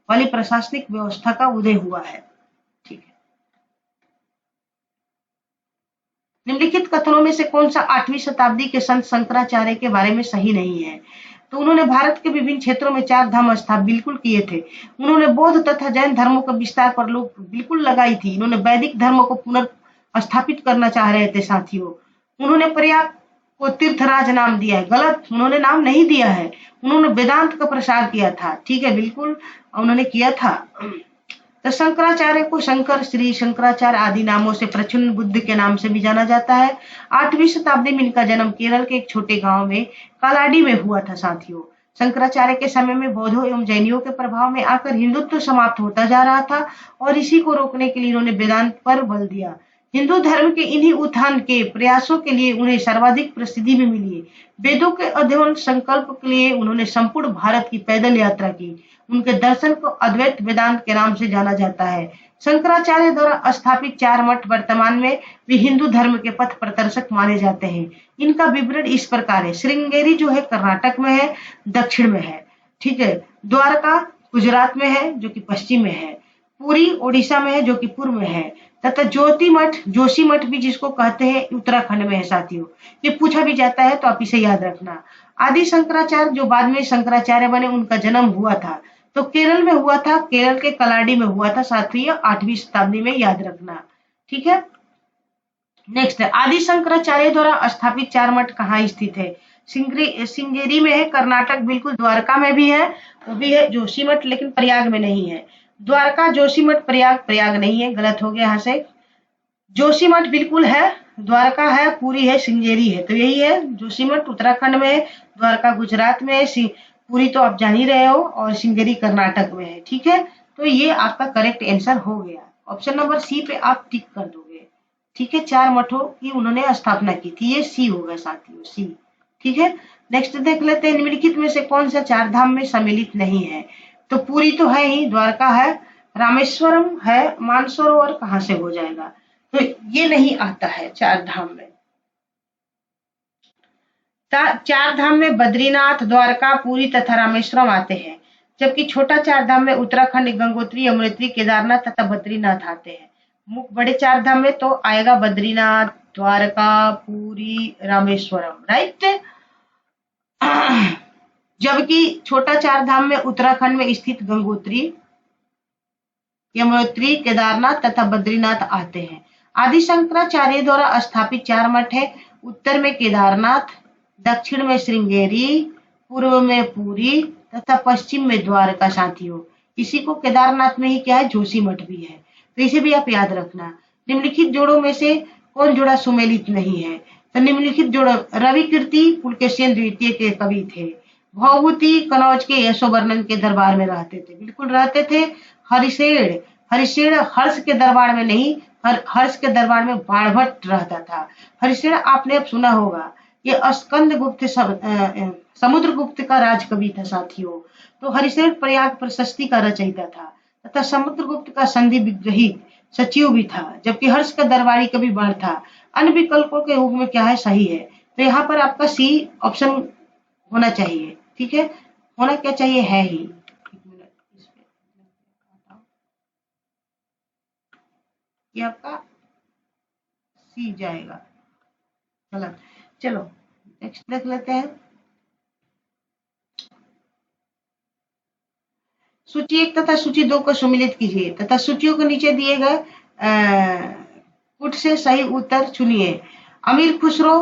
वाली प्रशासनिक व्यवस्था का उदय हुआ है। ठीक है। निम्नलिखित कथनों में से कौन सा 8वीं शताब्दी के संत शंकराचार्य के बारे में सही नहीं है, तो उन्होंने भारत के विभिन्न क्षेत्रों में 4 धाम स्थापित बिल्कुल किए थे। उन्होंने बौद्ध तथा जैन धर्मों के विस्तार पर लोग बिल्कुल लगाई थी। इन्होंने वैदिक धर्म को पुनर्स्थापित करना चाह रहे थे साथियों। उन्होंने प्रयाग को तीर्थराज नाम दिया है, गलत, उन्होंने नाम नहीं दिया है। उन्होंने वेदांत का प्रसार किया था, ठीक है, बिल्कुल उन्होंने किया था। तो शंकराचार्य को शंकर, श्री शंकराचार्य आदि नामों से प्रचुन्न बुद्ध के नाम से भी जाना जाता है। 8वीं शताब्दी में इनका जन्म केरल के एक छोटे गांव में कालाडी में हुआ था साथियों। शंकराचार्य के समय में बौद्धों एवं जैनियों के प्रभाव में आकर हिंदुत्व समाप्त होता जा रहा था और इसी को रोकने के लिए इन्होंने वेदांत पर बल दिया। हिंदू धर्म के इन्हीं उत्थान के प्रयासों के लिए उन्हें सर्वाधिक प्रसिद्धि भी मिली है। वेदों के अध्ययन संकल्प के लिए उन्होंने संपूर्ण भारत की पैदल यात्रा की। उनके दर्शन को अद्वैत वेदांत के नाम से जाना जाता है। शंकराचार्य द्वारा स्थापित 4 मठ वर्तमान में भी हिंदू धर्म के पथ प्रदर्शक माने जाते हैं। इनका विवरण इस प्रकार है। श्रृंगेरी जो है कर्नाटक में है, दक्षिण में है, ठीक है। द्वारका गुजरात में है जो कि पश्चिम में है। पुरी ओडिशा में है जो कि पूर्व में है। तथा जोशी मठ भी जिसको कहते हैं उत्तराखंड में है साथियों। ये पूछा भी जाता है तो आप इसे याद रखना। आदि शंकराचार्य जो बाद में शंकराचार्य बने, उनका जन्म हुआ था तो केरल में हुआ था, केरल के कलाडी में हुआ था साथियों, 8वीं शताब्दी में, याद रखना, ठीक है। नेक्स्ट, आदि शंकराचार्य द्वारा स्थापित 4 मठ कहाँ स्थित है? श्रृंगेरी में है, कर्नाटक बिल्कुल। द्वारका में भी है, वो भी है जोशीमठ, लेकिन प्रयाग में नहीं है। द्वारका, जोशीमठ, प्रयाग नहीं है, गलत हो गया यहाँ से। जोशीमठ बिल्कुल है, द्वारका है, पुरी है, श्रृंगेरी है, तो यही है। जोशीमठ उत्तराखंड में है, द्वारका गुजरात में है, पुरी तो आप जान ही रहे हो, और श्रृंगेरी कर्नाटक में है, ठीक है। तो ये आपका करेक्ट आंसर हो गया। ऑप्शन नंबर सी पे आप टिक कर दोगे, ठीक है। 4 मठों की उन्होंने स्थापना की थी, ये सी होगा साथियों, सी, ठीक है। नेक्स्ट देख लेते हैं, निम्नलिखित में से कौन सा 4 धाम में सम्मिलित नहीं है? तो पुरी तो है ही, द्वारका है, रामेश्वरम है, मानसरोवर कहाँ से हो जाएगा? तो ये नहीं आता है 4 धाम में। 4 धाम में बद्रीनाथ, द्वारका, पुरी तथा रामेश्वरम आते हैं, जबकि छोटा 4 धाम में उत्तराखंड, गंगोत्री, यमुनोत्री, केदारनाथ तथा बद्रीनाथ आते हैं। बड़े 4 धाम में तो आएगा बद्रीनाथ, द्वारका, पुरी, रामेश्वरम, राइट। जबकि छोटा 4 धाम में उत्तराखंड में स्थित गंगोत्री, यमुनोत्री, केदारनाथ तथा बद्रीनाथ आते हैं। आदि शंकराचार्य द्वारा स्थापित 4 मठ है। उत्तर में केदारनाथ, दक्षिण में श्रृंगेरी, पूर्व में पुरी तथा पश्चिम में द्वारका साथियों। इसी को केदारनाथ में ही क्या है, जोशी मठ भी है, तो इसे भी आप याद रखना। निम्नलिखित जोड़ों में से कौन जोड़ा सुमेलित नहीं है? तो निम्नलिखित जोड़ा, रवि कीर्ति पुलकेशिन द्वितीय के कवि थे। भवभूति कनौज के यशोवर्मन के दरबार में रहते थे, बिल्कुल रहते थे। हरिशेण हर्ष के दरबार में नहीं, हर्ष के दरबार में बाणभट्ट रहता था। हरिशेण आपने अब सुना होगा, ये स्कंद गुप्त समुद्रगुप्त का राजकवि था साथियों। तो हरिशेण प्रयाग प्रशस्ति का रचयिता था तथा समुद्रगुप्त का संधि विग्रही सचिव भी था, जबकि हर्ष का दरबारी कवि बाण था। अन्य विकल्पों के रूप में क्या है, सही है। तो यहाँ पर आपका सी ऑप्शन होना चाहिए, ठीक है। होना क्या चाहिए, है ही। ये आपका सी जाएगा, गलत। चलो नेक्स्ट देख लेते हैं। सूची 1 तथा सूची 2 को सम्मिलित कीजिए तथा सूचियों के नीचे दिए गए पुट से सही उत्तर चुनिए। अमीर खुसरो,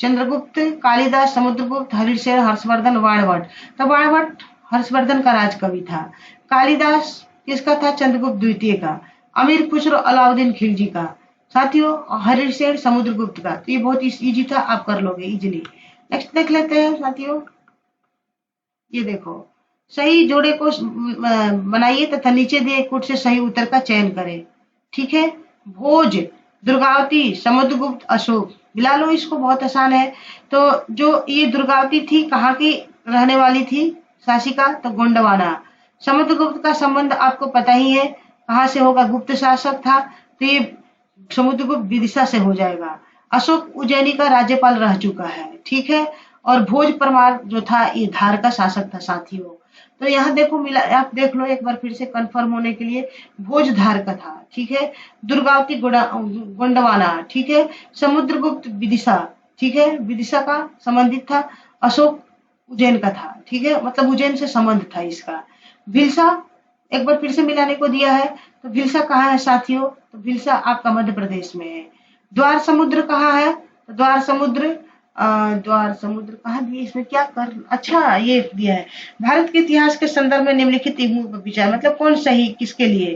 चंद्रगुप्त, कालिदास, समुद्रगुप्त, हरिशेण, हर्षवर्धन, बाणभट्ट। तो बाणभट्ट हर्षवर्धन का राजकवि था। कालिदास किसका था, चंद्रगुप्त द्वितीय का। अमीर खुसरो अलाउद्दीन खिलजी का। साथियों हरिशेण समुद्रगुप्त का। तो ये बहुत इजी था, आप कर लोगे इजीली। नेक्स्ट देख लेते हैं साथियों। ये देखो, सही जोड़े को बनाइए तथा नीचे दिए कुट से सही उत्तर का चयन करें, ठीक है। भोज, दुर्गावती, समुद्रगुप्त, अशोक। मिला लो इसको, बहुत आसान है। तो जो ये दुर्गावती थी, कहाँ की रहने वाली थी शासिका, तो गोंडवाना। समुद्रगुप्त का संबंध आपको पता ही है, कहाँ से होगा, गुप्त शासक था, तो ये समुद्रगुप्त विदिशा से हो जाएगा। अशोक उज्जैनी का राज्यपाल रह चुका है, ठीक है। और भोज परमार जो था, ये धार का शासक था साथियों। तो यहाँ देखो मिला, आप देख लो एक बार फिर से कंफर्म होने के लिए, भोज धार का था, ठीक है। दुर्गावती गोंडवाना, ठीक है। समुद्रगुप्त विदिशा, ठीक है, विदिशा का संबंधित था। अशोक उज्जैन का था, ठीक है, मतलब उज्जैन से संबंध था इसका। भिलसा एक बार फिर से मिलाने को दिया है, तो भिलसा कहाँ है साथियों, तो भिलसा आपका मध्य प्रदेश में है। द्वार समुद्र कहाँ है, तो द्वार समुद्र कहाँ दिए, इसमें क्या कर, अच्छा ये दिया है। भारत के इतिहास के संदर्भ में निम्नलिखित पर विचार, मतलब कौन सही किसके लिए,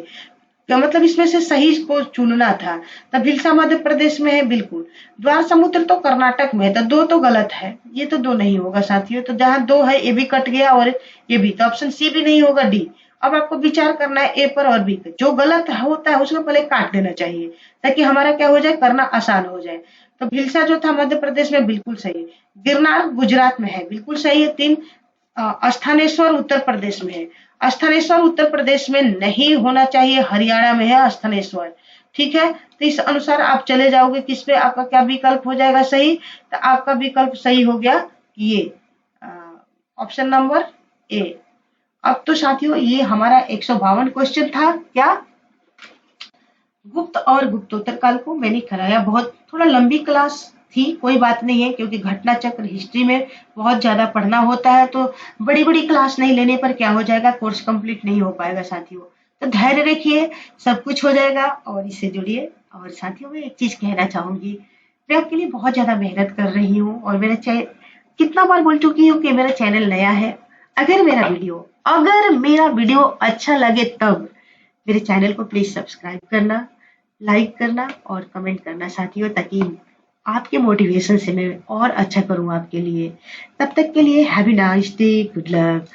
क्या मतलब इसमें से सही को चुनना था। तब भिलसा मध्य प्रदेश में है, बिल्कुल। द्वार समुद्र तो कर्नाटक में है, तो 2 तो गलत है, ये तो 2 नहीं होगा साथियों। तो जहाँ 2 है, ये भी कट गया और ये भी, तो ऑप्शन सी भी नहीं होगा, डी। अब आपको विचार करना है ए पर और बी पर। जो गलत होता है उसको पहले काट देना चाहिए, ताकि हमारा क्या हो जाए, करना आसान हो जाए। तो भिलसा जो था मध्य प्रदेश में, बिल्कुल सही। गिरनार गुजरात में है, बिल्कुल सही है। 3 स्थानेश्वर उत्तर प्रदेश में है। स्थानेश्वर उत्तर प्रदेश में नहीं होना चाहिए, हरियाणा में है स्थानेश्वर। ठीक है, तो इस अनुसार आप चले जाओगे किस पे, आपका क्या विकल्प हो जाएगा सही, तो आपका विकल्प सही हो गया ये ऑप्शन नंबर ए। अब तो साथियों ये हमारा 152 क्वेश्चन था। क्या गुप्त और गुप्तोत्तर काल को मैंने कराया। बहुत थोड़ा लंबी क्लास थी, कोई बात नहीं है, क्योंकि घटना चक्र हिस्ट्री में बहुत ज्यादा पढ़ना होता है, तो बड़ी बड़ी क्लास नहीं लेने पर क्या हो जाएगा, कोर्स कंप्लीट नहीं हो पाएगा साथियों। तो धैर्य रखिए, सब कुछ हो जाएगा और इससे जुड़िए। और साथियों मैं एक चीज कहना चाहूंगी, मैं आपके लिए बहुत ज्यादा मेहनत कर रही हूँ, और मेरा कितना बार बोल चुकी हूँ कि मेरा चैनल नया है। अगर मेरा वीडियो अच्छा लगे तब मेरे चैनल को प्लीज सब्सक्राइब करना, लाइक करना और कमेंट करना साथियों, ताकि आपके मोटिवेशन से मैं और अच्छा करूं आपके लिए। तब तक के लिए have a nice day, good luck.